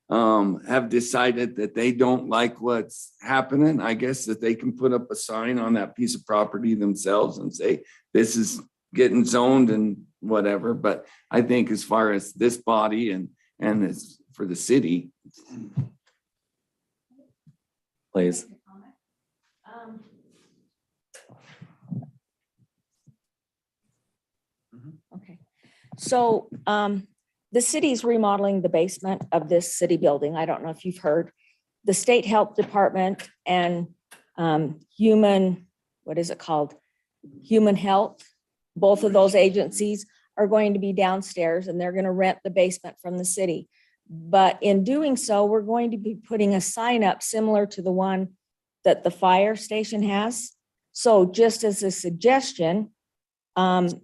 S8: have decided that they don't like what's happening, I guess that they can put up a sign on that piece of property themselves and say, this is getting zoned and whatever. But I think as far as this body and it's for the city.
S2: Please.
S12: Okay. So the city's remodeling the basement of this city building. I don't know if you've heard. The State Health Department and what is it called? Human Health. Both of those agencies are going to be downstairs and they're going to rent the basement from the city. But in doing so, we're going to be putting a sign up similar to the one that the fire station has. So just as a suggestion,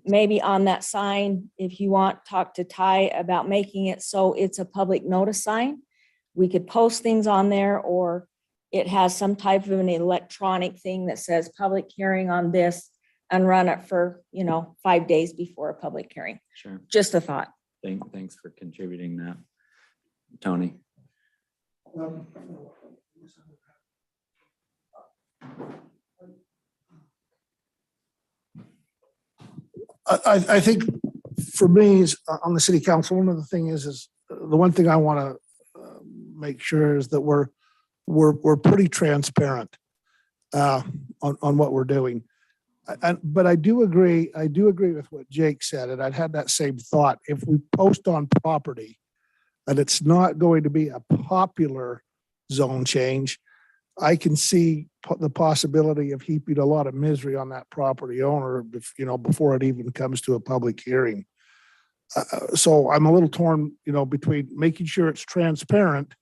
S12: maybe on that sign, if you want, talk to Ty about making it so it's a public notice sign. We could post things on there, or it has some type of an electronic thing that says public hearing on this, and run it for, 5 days before a public hearing.
S2: Sure.
S12: Just a thought.
S2: Thanks for contributing that. Tony.
S3: I think for me is on the city council, one of the thing is the one thing I want to make sure is that we're pretty transparent on what we're doing. But I do agree with what Jake said, and I'd had that same thought. If we post on property and it's not going to be a popular zone change, I can see the possibility of heaping a lot of misery on that property owner, before it even comes to a public hearing. So I'm a little torn, between making sure it's transparent,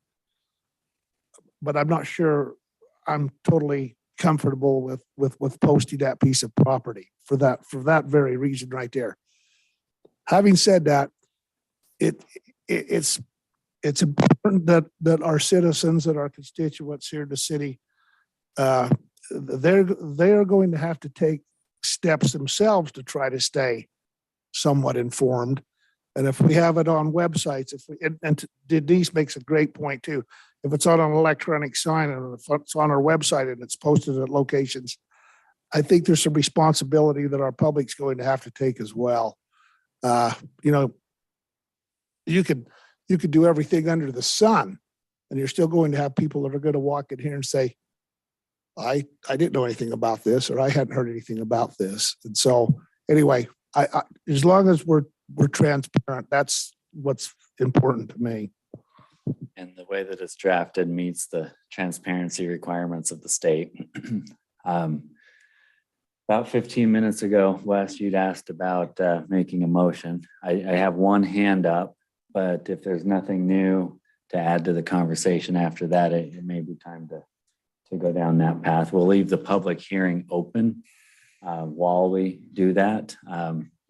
S3: but I'm not sure I'm totally comfortable with posting that piece of property for that very reason right there. Having said that, it's important that our citizens and our constituents here in the city, they're going to have to take steps themselves to try to stay somewhat informed. And if we have it on websites, and Denise makes a great point too, if it's on an electronic sign and if it's on our website and it's posted at locations, I think there's some responsibility that our public's going to have to take as well. You could do everything under the sun, and you're still going to have people that are going to walk in here and say, I didn't know anything about this, or I hadn't heard anything about this. And so anyway, I as long as we're transparent, that's what's important to me.
S2: And the way that it's drafted meets the transparency requirements of the state. About 15 minutes ago, Wes, you'd asked about making a motion. I have one hand up, but if there's nothing new to add to the conversation after that, it may be time to go down that path. We'll leave the public hearing open while we do that.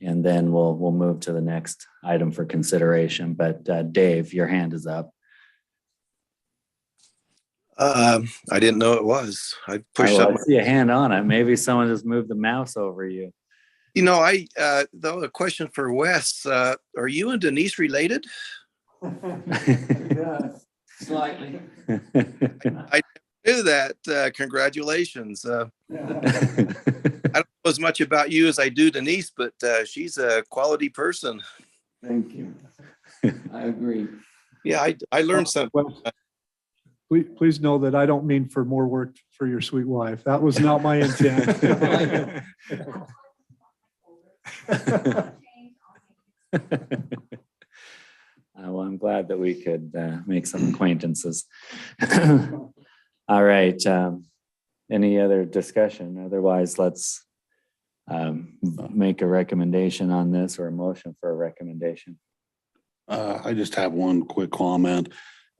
S2: And then we'll move to the next item for consideration. But Dave, your hand is up.
S1: I didn't know it was. I pushed
S2: I
S1: up.
S2: see a hand on it. Maybe someone just moved the mouse over you.
S1: Though a question for Wes, are you and Denise related?
S8: Slightly.
S1: I knew that. Congratulations. I don't know as much about you as I do Denise, but she's a quality person.
S8: Thank you. I agree.
S1: Yeah, I learned something.
S10: Well, please know that I don't mean for more work for your sweet wife. That was not my intent.
S2: Well, I'm glad that we could make some acquaintances. All right. Any other discussion? Otherwise, let's make a recommendation on this, or a motion for a recommendation.
S5: I just have one quick comment.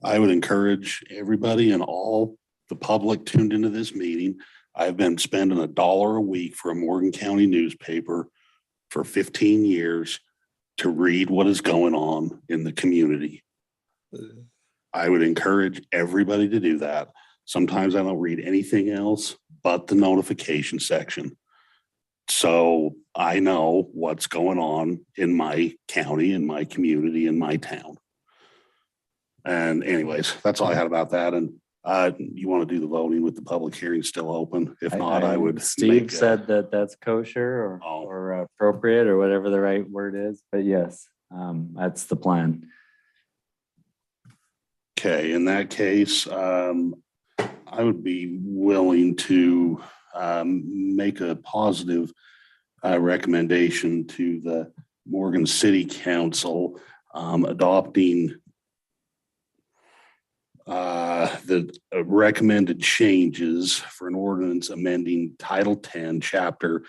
S5: I would encourage everybody and all the public tuned into this meeting. I've been spending $1 a week for a Morgan County newspaper for 15 years to read what is going on in the community. I would encourage everybody to do that. Sometimes I don't read anything else but the notification section. So I know what's going on in my county, in my community, in my town. And anyways, that's all I had about that. And you want to do the voting with the public hearing still open? If not, I would.
S2: Steve
S5: make a-
S2: said that that's kosher
S5: Oh.
S2: or appropriate or whatever the right word is, but yes, that's the plan.
S5: Okay, in that case, I would be willing to make a positive recommendation to the Morgan City Council adopting the recommended changes for an ordinance amending Title 10, Chapter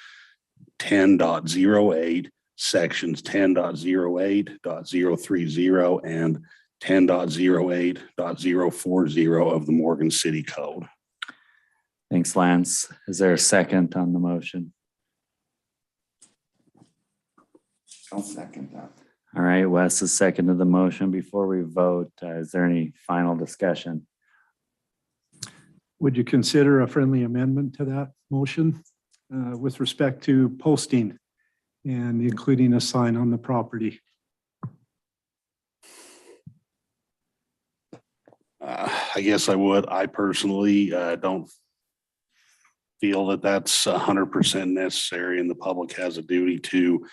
S5: 10.08, Sections 10.08.030 and 10.08.040 of the Morgan City Code.
S2: Thanks, Lance. Is there a second on the motion?
S8: I'll second that.
S2: All right, Wes is second to the motion. Before we vote, is there any final discussion?
S10: Would you consider a friendly amendment to that motion with respect to posting and including a sign on the property?
S5: I guess I would. I personally don't feel that that's 100% necessary, and the public has a duty to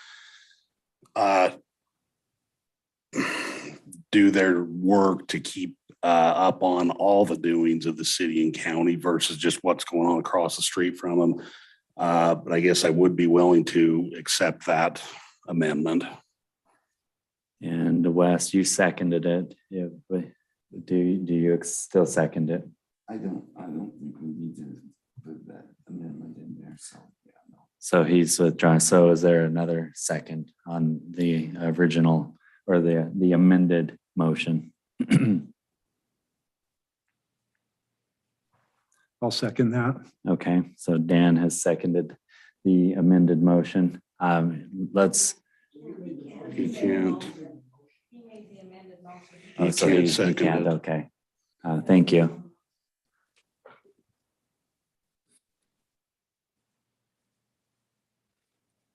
S5: do their work to keep up on all the doings of the city and county versus just what's going on across the street from them. But I guess I would be willing to accept that amendment.
S2: And Wes, you seconded it. Do you still second it?
S8: I don't think we need to put that amendment in there, so, yeah, no.
S2: So he's withdrawn. So is there another second on the original or the amended motion?
S10: I'll second that.
S2: Okay, so Dan has seconded the amended motion. Let's.
S5: He can't.
S2: Oh,
S5: He
S2: so
S5: can't
S2: he
S5: second
S2: can't,
S5: it.
S2: okay. Thank you.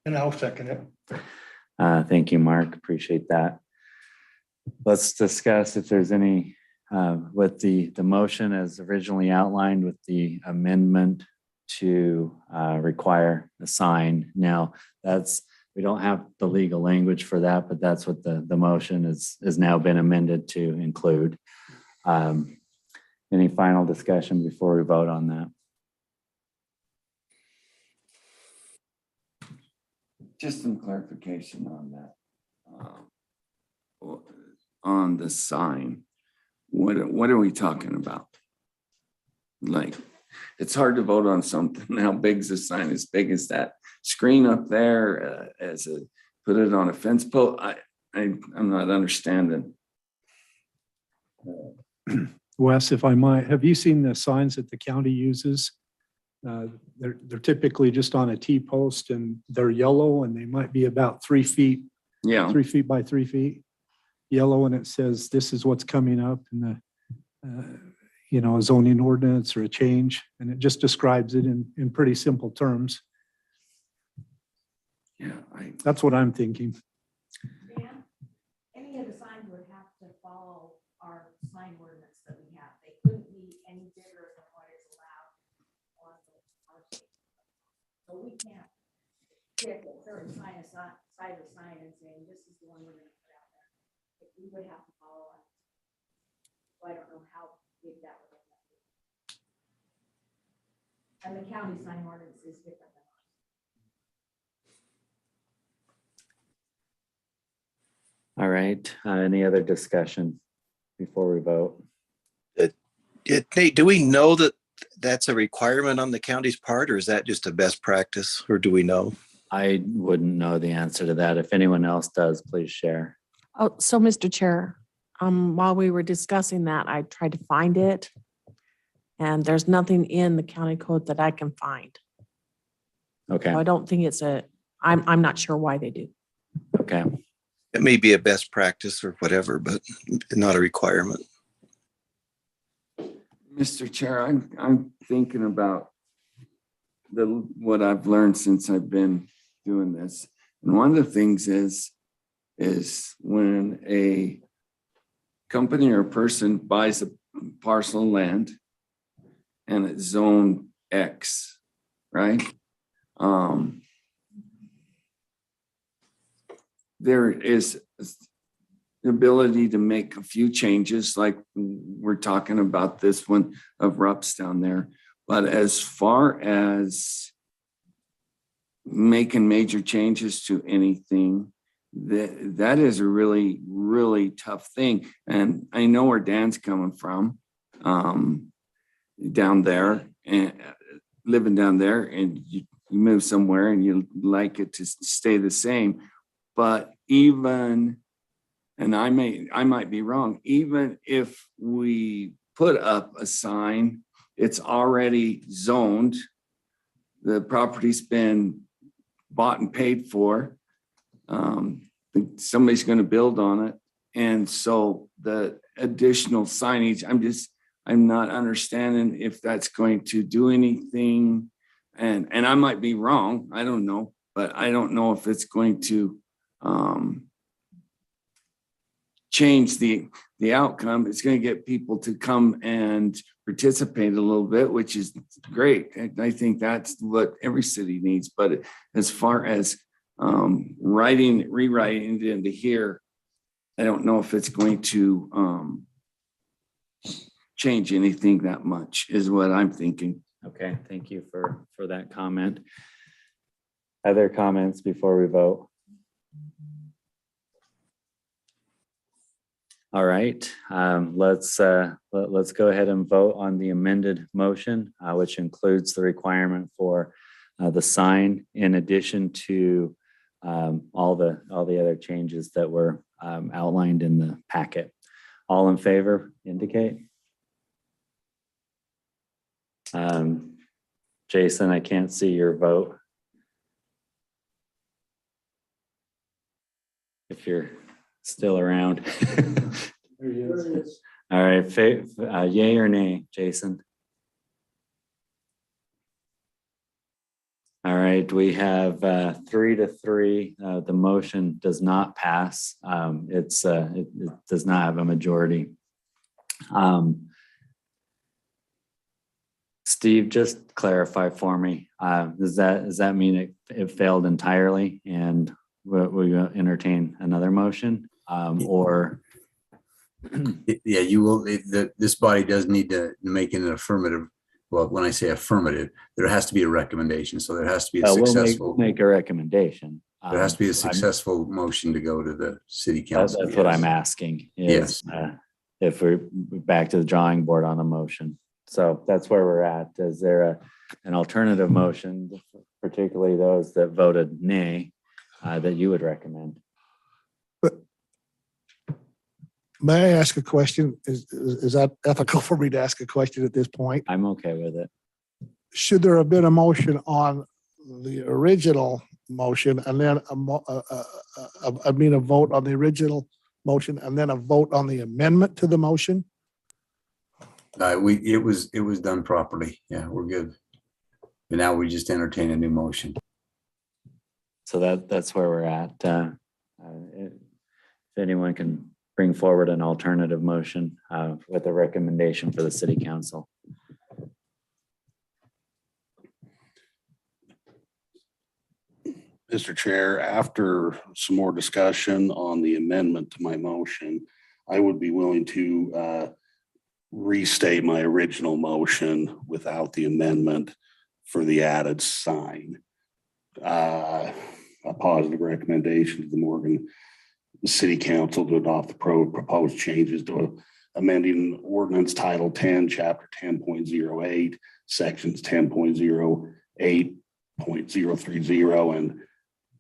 S9: And I'll second it.
S2: Thank you, Mark. Appreciate that. Let's discuss if there's any, with the motion as originally outlined with the amendment to require a sign. Now, we don't have the legal language for that, but that's what the motion has now been amended to include. Any final discussion before we vote on that?
S8: Just some clarification on that. On the sign, what are we talking about? Like, it's hard to vote on something. How big's the sign? As big as that screen up there, put it on a fence post? I'm not understanding.
S10: Wes, if I might, have you seen the signs that the county uses? They're typically just on a T-post and they're yellow and they might be about 3 feet,
S8: Yeah,
S10: 3 feet by 3 feet. Yellow, and it says this is what's coming up in the, a zoning ordinance or a change. And it just describes it in pretty simple terms.
S8: yeah,
S10: That's what I'm thinking.
S12: Dan, any of the signs would have to follow our sign ordinance that we have. They couldn't be any bigger than what is allowed on our state. So we can't pick a certain sign aside of sign and saying, this is the one we're gonna put out there. We would have to follow it. So I don't know how big that would end up being. And the county sign ordinance is different than ours.
S2: All right, any other discussion before we vote?
S1: Nate, do we know that that's a requirement on the county's part, or is that just a best practice, or do we know?
S2: I wouldn't know the answer to that. If anyone else does, please share.
S6: Oh, so Mr. Chair, while we were discussing that, I tried to find it. And there's nothing in the county code that I can find.
S2: Okay,
S6: So I don't think I'm not sure why they do.
S2: okay.
S1: It may be a best practice or whatever, but not a requirement.
S8: Mr. Chair, I'm thinking about what I've learned since I've been doing this. And one of the things is when a company or person buys a parcel of land and it's zone X, right? There is the ability to make a few changes, like we're talking about this one of Rupp's down there. But as far as making major changes to anything, that is a really, really tough thing. And I know where Dan's coming from, down there and living down there, and you move somewhere and you like it to stay the same. But even, and I might be wrong, even if we put up a sign, it's already zoned, the property's been bought and paid for, somebody's going to build on it. And so the additional signage, I'm not understanding if that's going to do anything. And I might be wrong, I don't know, but I don't know if it's going to change the outcome. It's going to get people to come and participate a little bit, which is great. And I think that's what every city needs. But as far as rewriting it into here, I don't know if it's going to change anything that much, is what I'm thinking.
S2: Okay, thank you for that comment. Other comments before we vote? All right, let's go ahead and vote on the amended motion, which includes the requirement for the sign in addition to all the other changes that were outlined in the packet. All in favor indicate. Jason, I can't see your vote. If you're still around.
S10: There he is.
S2: All right, yay or nay, Jason? All right, we have 3-3. The motion does not pass. It does not have a majority. Steve, just clarify for me. Does that mean it failed entirely and we'll entertain another motion? Or
S4: Yeah, you will. This body does need to make an affirmative. Well, when I say affirmative, there has to be a recommendation. So there has to be a successful.
S2: we'll make a recommendation.
S4: There has to be a successful motion to go to the city council.
S2: That's what I'm asking. Is, if we're back to the drawing board on the motion. So that's where we're at. Is there an alternative motion, particularly those that voted nay, that you would recommend?
S3: May I ask a question? Is that ethical for me to ask a question at this point?
S2: I'm okay with it.
S3: Should there have been a motion on the original motion and then a vote on the original motion and then a vote on the amendment to the motion?
S4: It was done properly. Yeah, we're good. But now we just entertain a new motion.
S2: So that's where we're at. If anyone can bring forward an alternative motion with a recommendation for the city council.
S5: Mr. Chair, after some more discussion on the amendment to my motion, I would be willing to restate my original motion without the amendment for the added sign. A positive recommendation to the Morgan City Council to adopt the proposed changes to amending ordinance title 10, chapter 10.08, sections 10.08.030 and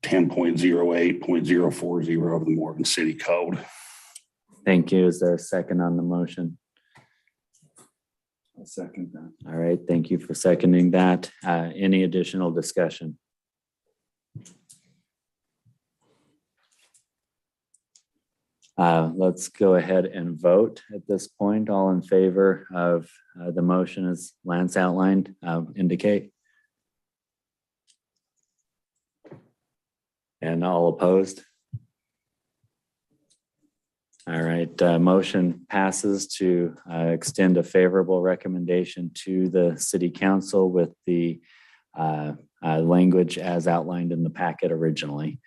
S5: 10.08.040 of the Morgan City Code.
S2: Thank you. Is there a second on the motion?
S8: I'll second that.
S2: All right. Thank you for seconding that. Any additional discussion? Let's go ahead and vote at this point. All in favor of the motion as Lance outlined, indicate. And all opposed? All right, motion passes to extend a favorable recommendation to the city council with the language as outlined in the packet originally.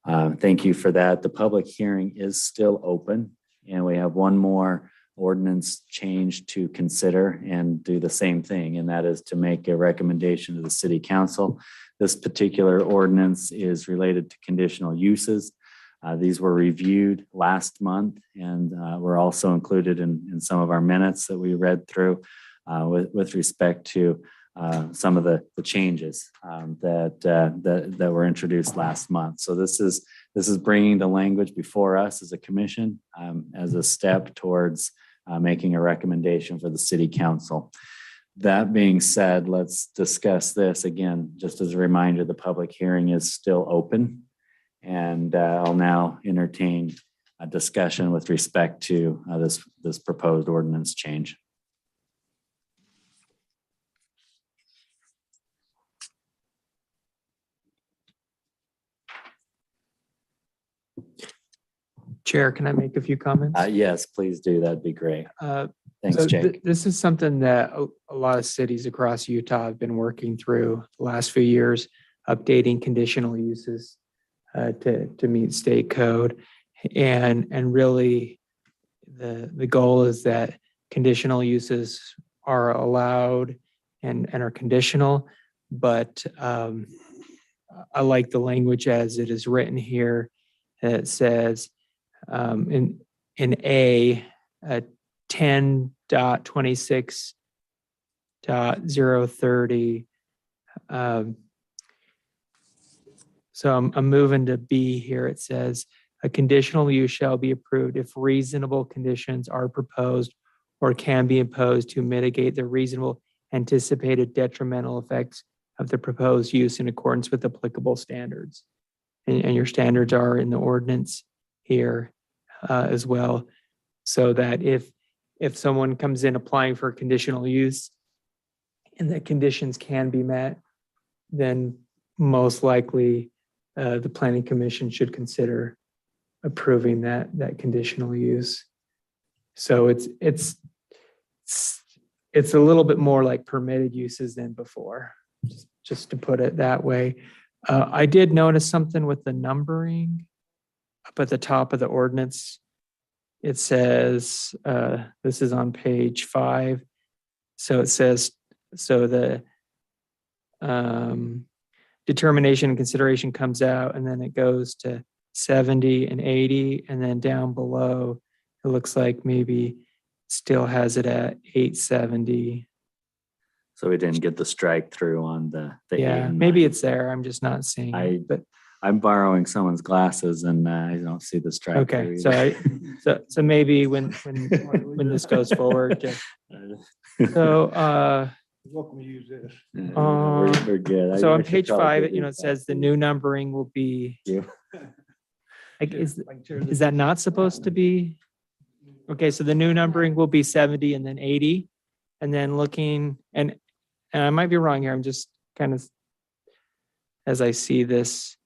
S2: Thank you for that. The public hearing is still open, and we have one more ordinance change to consider and do the same thing, and that is to make a recommendation to the city council. This particular ordinance is related to conditional uses. These were reviewed last month and were also included in some of our minutes that we read through with respect to some of the changes that were introduced last month. So this is bringing the language before us as a commission as a step towards making a recommendation for the city council. That being said, let's discuss this again. Just as a reminder, the public hearing is still open. And I'll now entertain a discussion with respect to this proposed ordinance change.
S7: Chair, can I make a few comments?
S2: Yes, please do. That'd be great. Thanks,
S7: So
S2: Jake.
S7: this is something that a lot of cities across Utah have been working through the last few years, updating conditional uses to meet state code. And really the goal is that conditional uses are allowed and are conditional, but I like the language as it is written here. It says in A 10.26.030. So I'm moving to B here. It says a conditional use shall be approved if reasonable conditions are proposed or can be imposed to mitigate the reasonable anticipated detrimental effects of the proposed use in accordance with applicable standards. And your standards are in the ordinance here as well. So that if someone comes in applying for a conditional use and the conditions can be met, then most likely the planning commission should consider approving that conditional use. So it's a little bit more like permitted uses than before, just to put it that way. I did notice something with the numbering up at the top of the ordinance. It says, this is on page 5. So it says, so the determination and consideration comes out, and then it goes to 70 and 80, and then down below, it looks like maybe still has it at 870.
S2: So we didn't get the strike through on the
S7: Yeah,
S2: 8 and
S7: maybe
S2: 9.
S7: it's there. I'm just not seeing it, but
S2: I'm borrowing someone's glasses and I don't see the strike.
S7: okay.
S2: through either.
S7: So maybe when this goes forward. So
S9: Welcome to use this.
S2: We're good.
S7: so
S2: I
S7: on
S2: should
S7: page
S2: probably
S7: 5,
S2: give you
S7: it says the new numbering will be.
S2: You.
S7: Like, is that not supposed to be? Okay, so the new numbering will be 70 and then 80, and then looking and I might be wrong here. I'm just kind of as I see this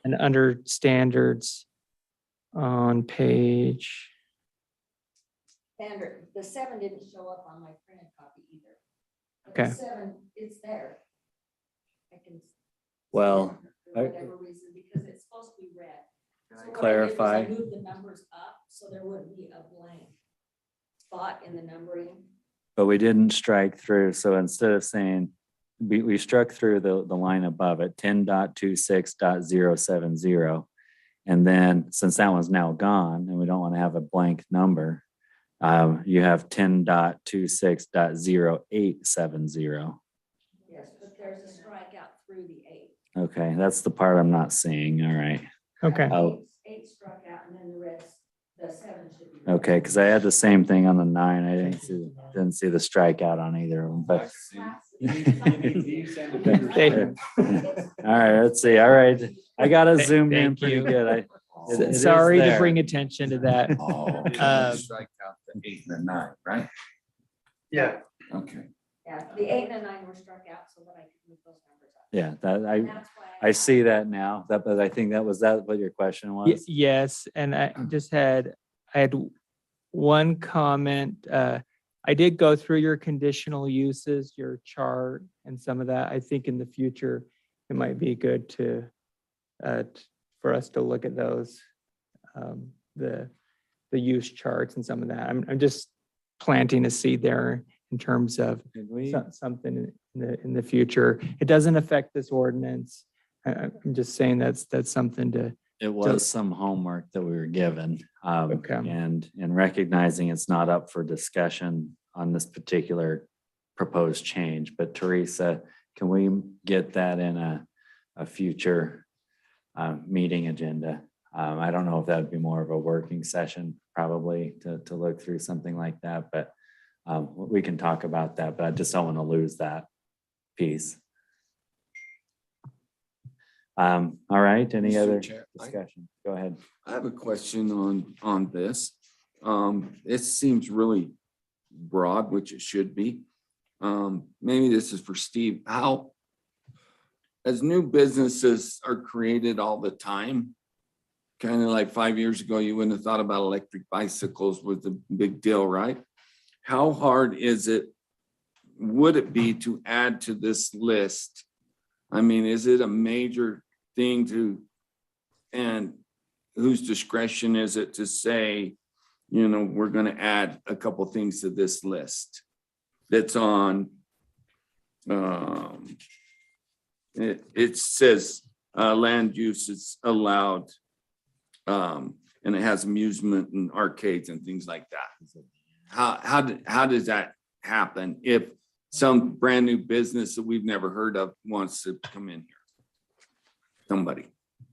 S7: and under standards on page.
S12: Standard, the 7 didn't show up on my printed copy either. But
S7: Okay.
S12: The 7, it's there. I can.
S2: Well,
S12: For whatever reason, because it's supposed to be red.
S2: Can
S12: So
S2: I
S12: what I did was
S2: clarify?
S12: I moved the numbers up, so there wouldn't be a blank spot in the numbering.
S2: But we didn't strike through. So instead of saying, we struck through the line above it, 10.26.070. And then since that one's now gone and we don't want to have a blank number, you have 10.26.0870.
S12: Yes, but there's a strikeout through the 8.
S2: Okay, that's the part I'm not seeing. All right.
S7: Okay.
S2: Oh.
S12: 8 struck out, and then the rest, the 7 should be. red.
S2: Okay, because I had the same thing on the 9. I didn't see the strikeout on either of them, but. All right, let's see. All right. I got to zoom in
S7: Thank
S2: pretty
S7: you.
S2: good. It is
S7: Sorry to
S2: there.
S7: bring attention to that.
S13: Strike out the 8 and the 9, right?
S9: Yeah.
S13: Okay.
S12: Yeah, the 8 and the 9 were struck out so that I could move those numbers up.
S2: Yeah, I see that now. But I think that was what your question was?
S7: Yes, and I had one comment. I did go through your conditional uses, your chart and some of that. I think in the future, it might be good for us to look at those, the use charts and some of that. I'm just planting a seed there in terms of
S2: Did we?
S7: something in the future. It doesn't affect this ordinance. I'm just saying that's something to.
S2: It was some homework that we were given.
S7: Okay.
S2: And recognizing it's not up for discussion on this particular proposed change. But Teresa, can we get that in a future meeting agenda? I don't know if that would be more of a working session, probably to look through something like that, but we can talk about that, but I just don't want to lose that piece. All right, any
S8: Mr.
S2: other
S8: Chair,
S2: discussion? Go ahead.
S8: I have a question on this. It seems really broad, which it should be. Maybe this is for Steve. How, as new businesses are created all the time, kind of like 5 years ago, you wouldn't have thought about electric bicycles was a big deal, right? How hard would it be to add to this list? I mean, is it a major thing and whose discretion is it to say, we're going to add a couple things to this list that's on, it says land use is allowed, and it has amusement and arcades and things like that. How does that happen if some brand new business that we've never heard of wants to come in here? Somebody.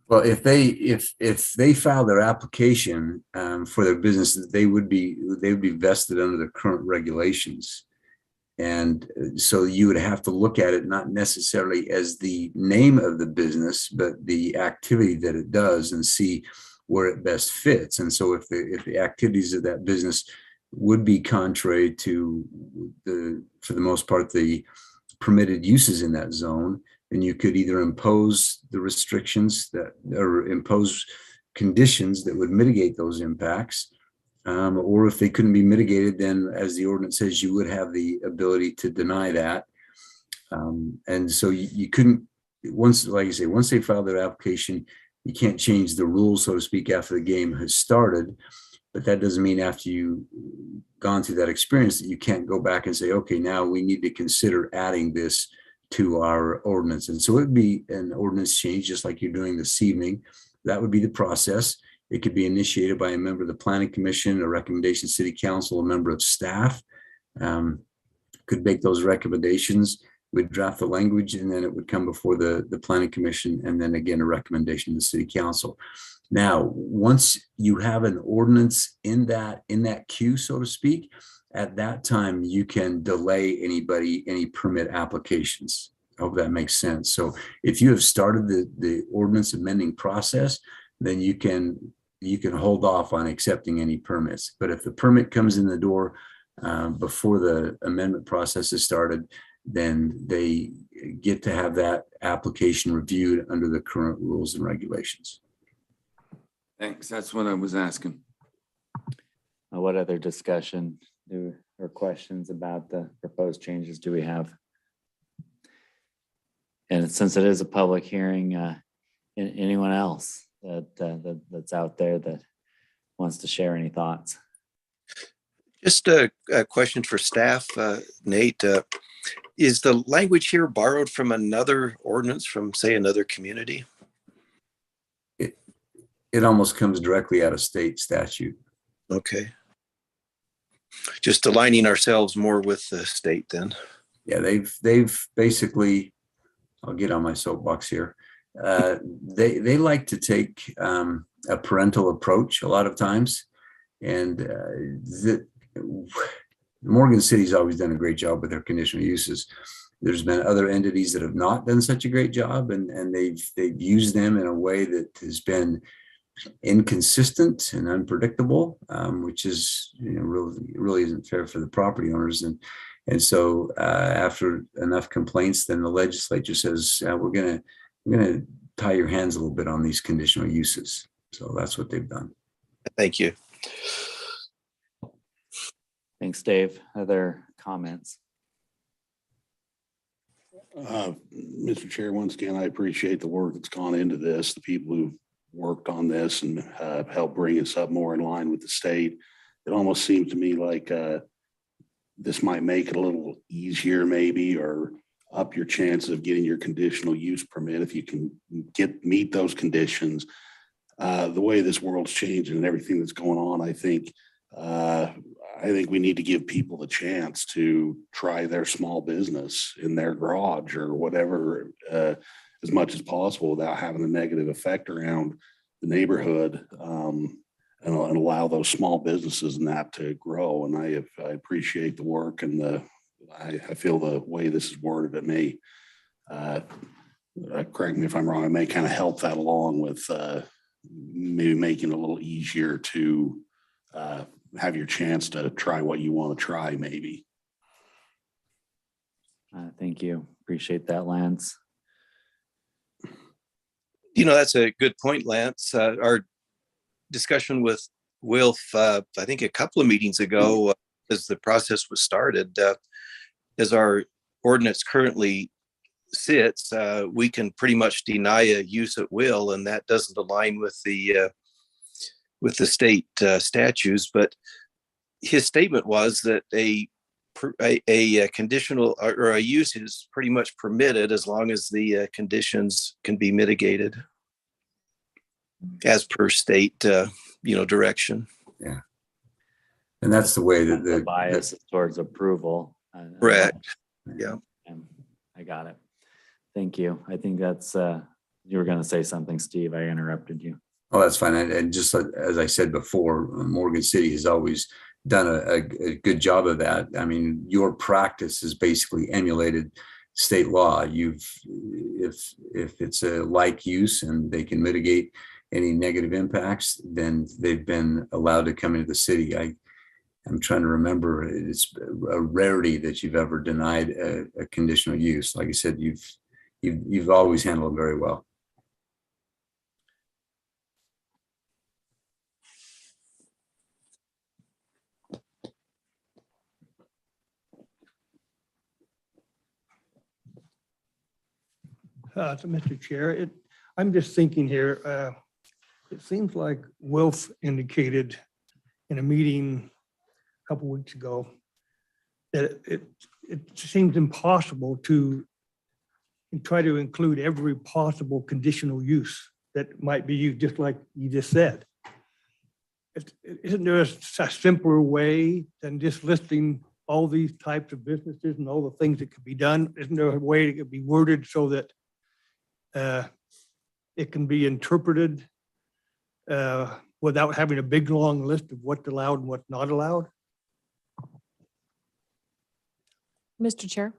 S4: Well, if they file their application for their business, they would be vested under the current regulations. And so you would have to look at it not necessarily as the name of the business, but the activity that it does and see where it best fits. And so if the activities of that business would be contrary to for the most part, the permitted uses in that zone, then you could either impose the restrictions or impose conditions that would mitigate those impacts. Or if they couldn't be mitigated, then as the ordinance says, you would have the ability to deny that. And so you couldn't, once they file their application, you can't change the rules, so to speak, after the game has started. But that doesn't mean after you've gone through that experience that you can't go back and say, okay, now we need to consider adding this to our ordinance. And so it'd be an ordinance change, just like you're doing this evening. That would be the process. It could be initiated by a member of the Planning Commission, a recommendation city council, a member of staff. Could make those recommendations. We'd draft the language and then it would come before the Planning Commission and then again a recommendation to the city council. Now, once you have an ordinance in that queue, so to speak, at that time you can delay any permit applications. I hope that makes sense. So if you have started the ordinance amending process, then you can hold off on accepting any permits. But if the permit comes in the door before the amendment process is started, then they get to have that application reviewed under the current rules and regulations.
S8: Thanks. That's what I was asking.
S2: What other discussion or questions about the proposed changes do we have? And since it is a public hearing, anyone else that's out there that wants to share any thoughts?
S1: Just a question for staff, Nate. Is the language here borrowed from another ordinance from, say, another community?
S4: It almost comes directly out of state statute.
S1: Okay. Just aligning ourselves more with the state then.
S4: Yeah, they've basically, I'll get on my soapbox here. They like to take a parental approach a lot of times. And Morgan City's always done a great job with their conditional uses. There's been other entities that have not done such a great job, and they've used them in a way that has been inconsistent and unpredictable, which is really isn't fair for the property owners. And so after enough complaints, then the legislature says, we're gonna tie your hands a little bit on these conditional uses. So that's what they've done.
S1: Thank you.
S2: Thanks, Dave. Other comments?
S5: Mr. Chair, once again, I appreciate the work that's gone into this, the people who worked on this and helped bring us up more in line with the state. It almost seems to me like this might make it a little easier maybe, or up your chances of getting your conditional use permit if you can meet those conditions. The way this world's changing and everything that's going on, I think we need to give people the chance to try their small business in their garage or whatever as much as possible without having a negative effect around the neighborhood, and allow those small businesses and that to grow. And I appreciate the work, and I feel the way this is worded, it may, correct me if I'm wrong, it may kind of help that along with maybe making it a little easier to have your chance to try what you want to try, maybe.
S2: Thank you. Appreciate that, Lance.
S1: That's a good point, Lance. Our discussion with Wilf, I think a couple of meetings ago, as the process was started, as our ordinance currently sits, we can pretty much deny a use at will, and that doesn't align with the state statutes. But his statement was that a conditional or a use is pretty much permitted as long as the conditions can be mitigated as per state direction.
S4: Yeah. And that's the way that
S2: The bias towards approval.
S1: Correct. Yeah.
S2: I got it. Thank you. I think that's, you were going to say something, Steve. I interrupted you.
S4: Oh, that's fine. And just as I said before, Morgan City has always done a good job of that. I mean, your practice has basically emulated state law. If it's a like use and they can mitigate any negative impacts, then they've been allowed to come into the city. I'm trying to remember, it's a rarity that you've ever denied a conditional use. Like I said, you've always handled it very well.
S9: So Mr. Chair, I'm just thinking here, it seems like Wilf indicated in a meeting a couple weeks ago that it seems impossible to try to include every possible conditional use that might be used, just like you just said. Isn't there a simpler way than just listing all these types of businesses and all the things that could be done? Isn't there a way it could be worded so that it can be interpreted without having a big, long list of what's allowed and what's not allowed?
S6: Mr. Chair,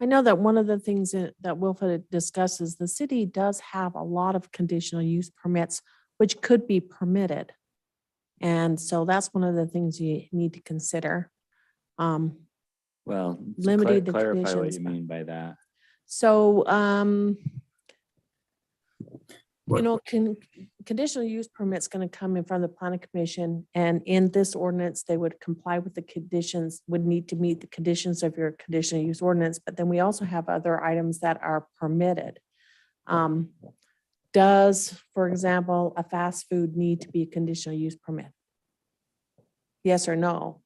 S6: I know that one of the things that Wilfred discusses, the city does have a lot of conditional use permits, which could be permitted. And so that's one of the things you need to consider.
S2: Well,
S6: Limited the
S2: clarify what
S6: conditions,
S2: you mean by that.
S6: So,
S4: What-
S6: conditional use permit's going to come in front of the planning commission, and in this ordinance, they would comply with the conditions, would need to meet the conditions of your conditional use ordinance. But then we also have other items that are permitted. Does, for example, a fast food need to be a conditional use permit? Yes or no?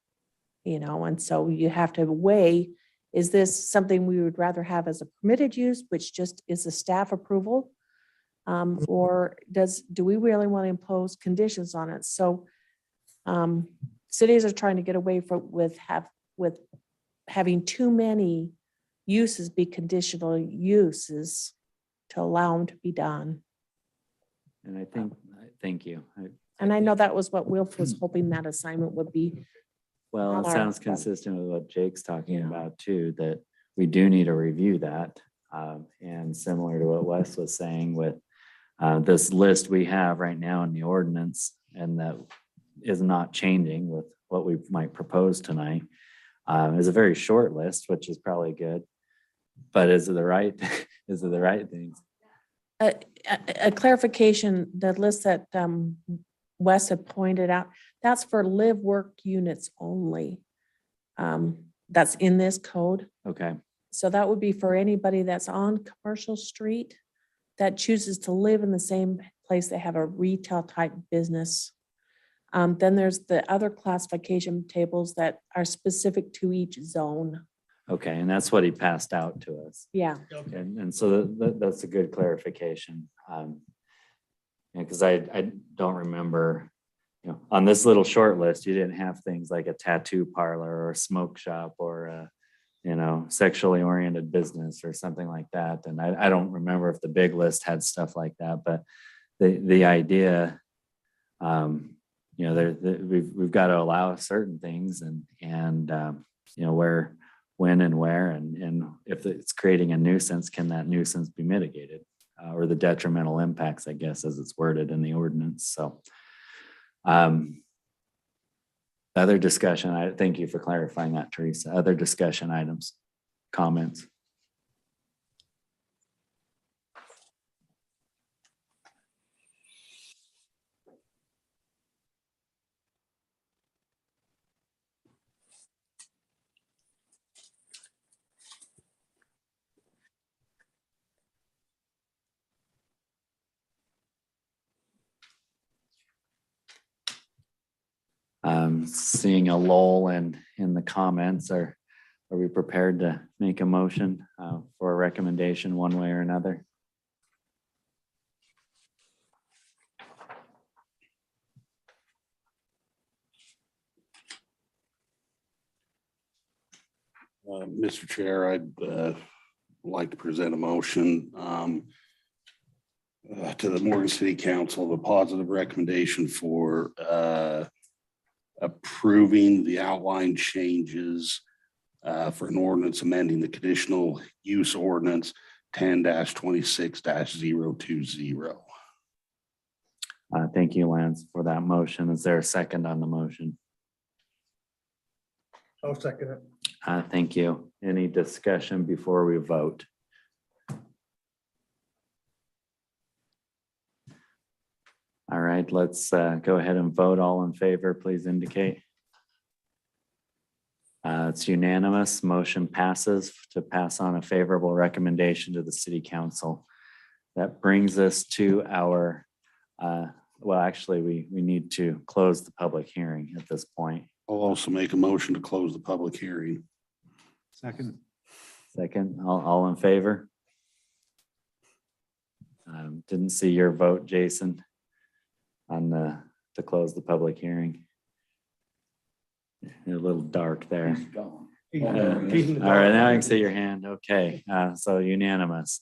S6: And so you have to weigh, is this something we would rather have as a permitted use, which just is a staff approval? Or do we really want to impose conditions on it? So cities are trying to get away with having too many uses be conditional uses to allow them to be done.
S2: And I think, thank you.
S6: And I know that was what Wilf was hoping that assignment would be.
S2: Well, it
S6: All
S2: sounds
S6: right.
S2: consistent with what Jake's talking
S6: Yeah.
S2: about too, that we do need to review that. And similar to what Wes was saying with this list we have right now in the ordinance, and that is not changing with what we might propose tonight. It's a very short list, which is probably good. But is it the right, is it the right things?
S6: A clarification, the list that Wes had pointed out, that's for live work units only. That's in this code.
S2: Okay,
S6: So that would be for anybody that's on Commercial Street that chooses to live in the same place they have a retail type business. Then there's the other classification tables that are specific to each zone.
S2: okay, and that's what he passed out to us.
S6: Yeah.
S2: And so that's a good clarification. Because I don't remember, on this little short list, you didn't have things like a tattoo parlor or a smoke shop or a, sexually oriented business or something like that. And I don't remember if the big list had stuff like that, but the idea, we've got to allow certain things and where, when and where, and if it's creating a nuisance, can that nuisance be mitigated? Or the detrimental impacts, I guess, as it's worded in the ordinance. So other discussion, I thank you for clarifying that, Teresa. Other discussion items, comments? Seeing a lull in the comments, are we prepared to make a motion for a recommendation one way or another?
S5: Mr. Chair, I'd like to present a motion to the Morgan City Council of a positive recommendation for approving the outline changes for an ordinance amending the conditional use ordinance 10-26-020.
S2: Thank you, Lance, for that motion. Is there a second on the motion?
S9: I'll second it.
S2: Thank you. Any discussion before we vote? All right, let's go ahead and vote. All in favor, please indicate. It's unanimous. Motion passes to pass on a favorable recommendation to the city council. That brings us to our, well, actually, we need to close the public hearing at this point.
S5: I'll also make a motion to close the public hearing.
S10: Second.
S2: Second, all in favor? Didn't see your vote, Jason, on to close the public hearing. You're a little dark there. All right, now I can see your hand. Okay, so unanimous.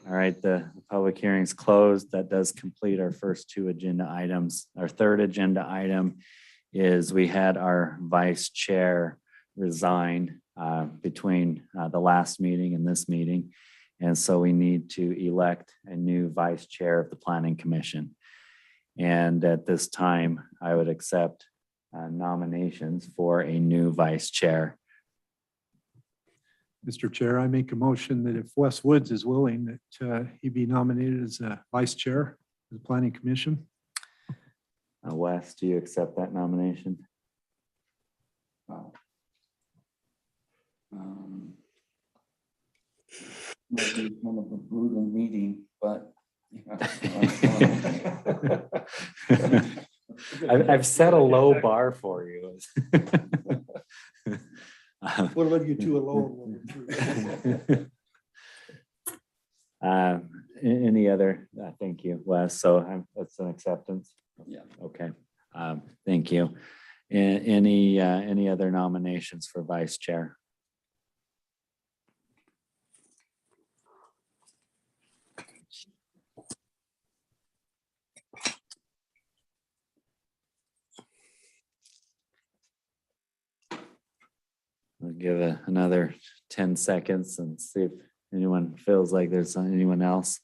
S2: All right, the public hearing's closed. That does complete our first two agenda items. Our third agenda item is we had our vice chair resign between the last meeting and this meeting. And so we need to elect a new vice chair of the Planning Commission. And at this time, I would accept nominations for a new vice chair.
S10: Mr. Chair, I make a motion that if Wes Woods is willing, that he be nominated as a vice chair of the Planning Commission.
S2: Wes, do you accept that nomination?
S8: Might be kind of a brutal meeting, but.
S2: I've set a low bar for you.
S3: We'll leave you two alone.
S2: Any other, thank you, Wes. So that's an acceptance.
S8: Yeah.
S2: Okay, thank you. Any other nominations for vice chair? We'll give another 10 seconds and see if anyone feels like there's anyone else.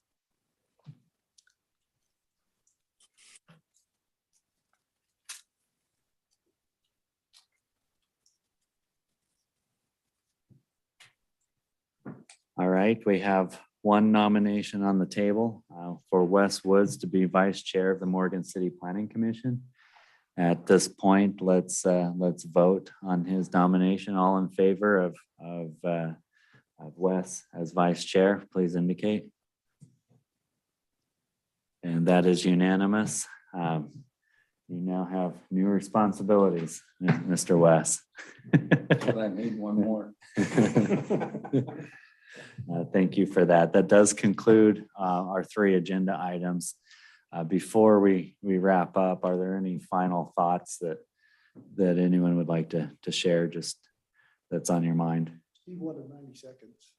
S2: All right, we have one nomination on the table for Wes Woods to be vice chair of the Morgan City Planning Commission. At this point, let's vote on his nomination. All in favor of Wes as vice chair, please indicate. And that is unanimous. You now have new responsibilities, Mr. Wes.
S8: I need one more.
S2: Thank you for that. That does conclude our 3 agenda items. Before we wrap up, are there any final thoughts that anyone would like to share, just that's on your mind?
S3: Steve wanted 90 seconds.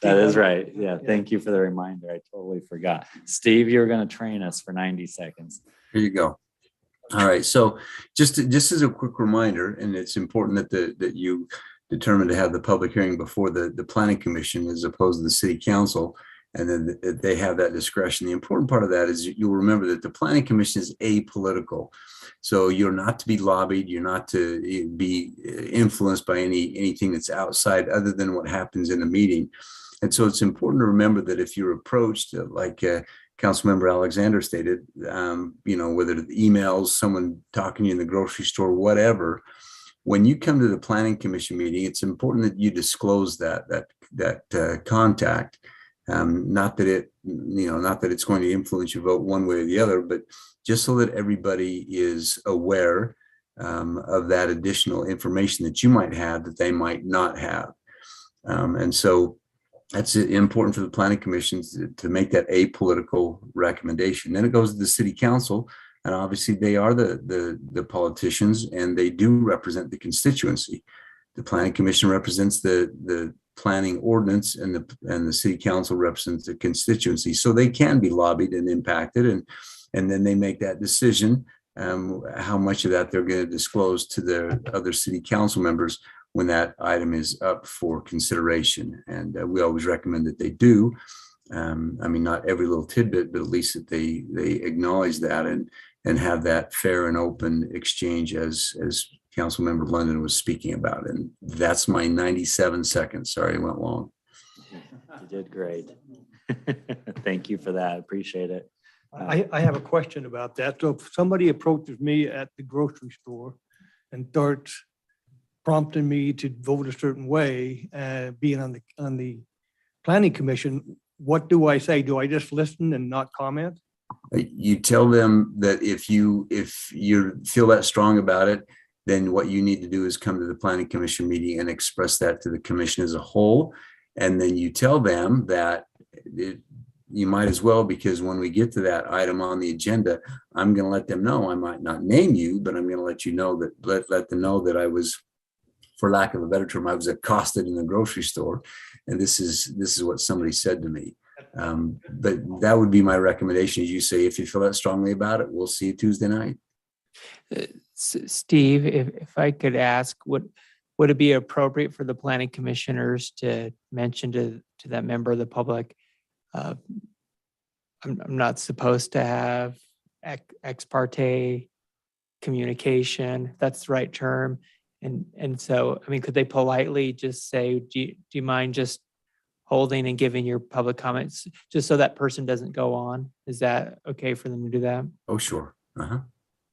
S2: That is right. Yeah, thank you for the reminder. I totally forgot. Steve, you're going to train us for 90 seconds.
S4: Here you go. All right. So just as a quick reminder, and it's important that you determine to have the public hearing before the planning commission as opposed to the city council, and then they have that discretion. The important part of that is you'll remember that the planning commission is apolitical. So you're not to be lobbied. You're not to be influenced by anything that's outside other than what happens in a meeting. And so it's important to remember that if you're approached, like Councilmember Alexander stated, whether the emails, someone talking to you in the grocery store, whatever, when you come to the planning commission meeting, it's important that you disclose that contact. Not that it's going to influence your vote one way or the other, but just so that everybody is aware of that additional information that you might have that they might not have. And so that's important for the planning commission to make that apolitical recommendation. Then it goes to the city council, and obviously they are the politicians, and they do represent the constituency. The planning commission represents the planning ordinance, and the city council represents the constituency. So they can be lobbied and impacted, and then they make that decision how much of that they're going to disclose to their other city council members when that item is up for consideration. And we always recommend that they do. Not every little tidbit, but at least that they acknowledge that and have that fair and open exchange as Councilmember London was speaking about. And that's my 97 seconds. Sorry, I went long.
S2: You did great. Thank you for that. Appreciate it.
S9: I have a question about that. So if somebody approaches me at the grocery store and starts prompting me to vote a certain way, being on the planning commission, what do I say? Do I just listen and not comment?
S4: You tell them that if you feel that strong about it, then what you need to do is come to the planning commission meeting and express that to the commission as a whole. And then you tell them that you might as well, because when we get to that item on the agenda, I'm going to let them know. I might not name you, but I'm going to let you know that let them know that I was, for lack of a better term, I was accosted in the grocery store, and this is what somebody said to me. But that would be my recommendation. As you say, if you feel that strongly about it, we'll see you Tuesday night.
S7: Steve, if I could ask, would it be appropriate for the planning commissioners to mention to that member of the public, I'm not supposed to have ex parte communication, if that's the right term. And so, could they politely just say, do you mind just holding and giving your public comments just so that person doesn't go on? Is that okay for them to do that?
S4: Oh, sure.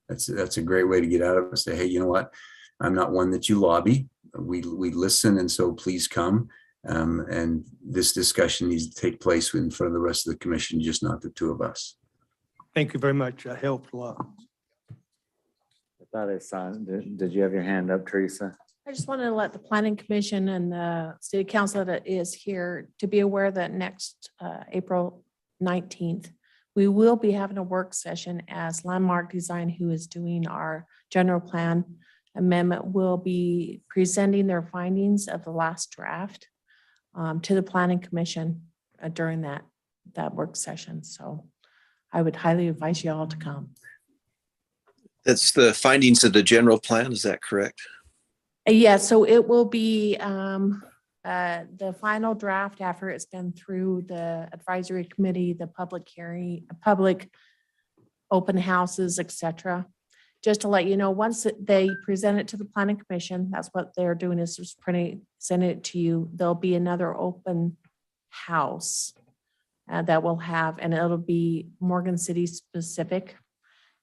S4: That's a great way to get out of it. Say, hey, you know what? I'm not one that you lobby. We listen, and so please come. And this discussion needs to take place in front of the rest of the commission, just not the two of us.
S9: Thank you very much. That helped a lot.
S2: I thought I saw, did you have your hand up, Teresa?
S6: I just wanted to let the planning commission and the city council that is here to be aware that next April 19th, we will be having a work session as Landmark Design, who is doing our general plan amendment, will be presenting their findings of the last draft to the planning commission during that work session. So I would highly advise you all to come.
S1: That's the findings of the general plan. Is that correct?
S6: Yeah, so it will be the final draft after it's been through the advisory committee, the public hearing, public open houses, etc. just to let you know, once they present it to the planning commission, that's what they're doing is just sending it to you. There'll be another open house that we'll have, and it'll be Morgan City specific.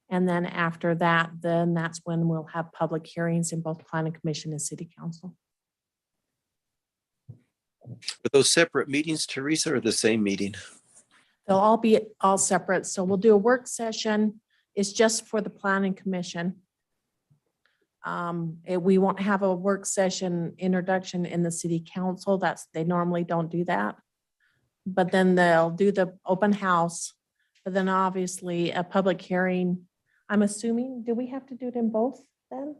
S6: And then after that, then that's when we'll have public hearings in both planning commission and city council.
S1: Are those separate meetings, Teresa, or the same meeting?
S6: They'll all be all separate. So we'll do a work session. It's just for the planning commission. We won't have a work session introduction in the city council. They normally don't do that. But then they'll do the open house, but then obviously a public hearing. I'm assuming, do we have to do it in both then?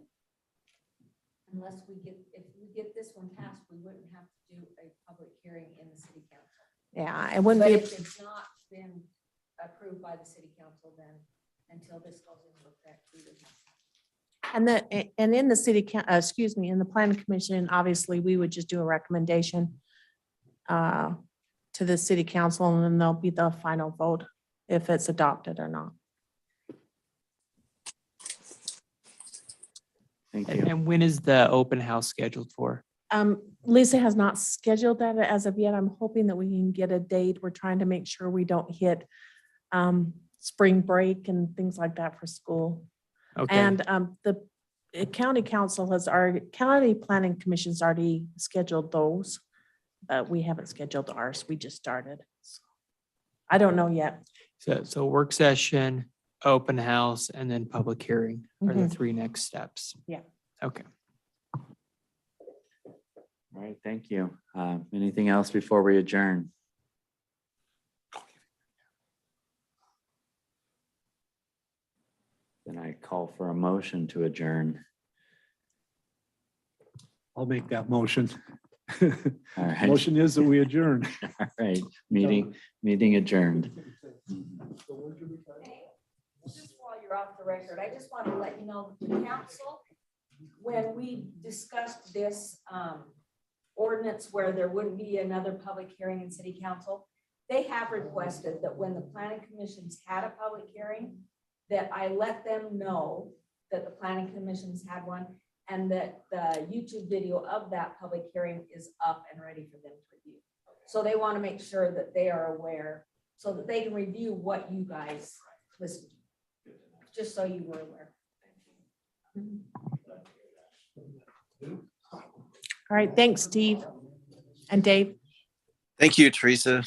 S12: Unless if we get this one passed, we wouldn't have to do a public hearing in the city council.
S6: Yeah, it wouldn't
S12: But
S6: be,
S12: if it's not been approved by the city council, then until this goes into effect, we would have.
S6: and in the city, in the planning commission, obviously, we would just do a recommendation to the city council, and then there'll be the final vote if it's adopted or not.
S2: Thank you.
S7: And when is the open house scheduled for?
S6: Lisa has not scheduled that as of yet. I'm hoping that we can get a date. We're trying to make sure we don't hit spring break and things like that for school.
S7: Okay.
S6: And the county council county planning commission's already scheduled those, but we haven't scheduled ours. We just started. So I don't know yet.
S7: So work session, open house, and then public hearing are the
S6: Mhm.
S7: 3 next steps.
S6: Yeah.
S7: Okay.
S2: All right, thank you. Anything else before we adjourn? Then I call for a motion to adjourn.
S10: I'll make that motion.
S2: All right,
S10: Motion is that we adjourn.
S2: all right, meeting adjourned.
S12: Just while you're off the record, I just want to let you know, that the council, when we discussed this ordinance where there wouldn't be another public hearing in city council, they have requested that when the planning commissions had a public hearing, that I let them know that the planning commissions had one, and that the YouTube video of that public hearing is up and ready for them to review. So they want to make sure that they are aware, so that they can review what you guys listened to, just so you were aware.
S6: All right, thanks, Steve and Dave.
S1: Thank you, Teresa.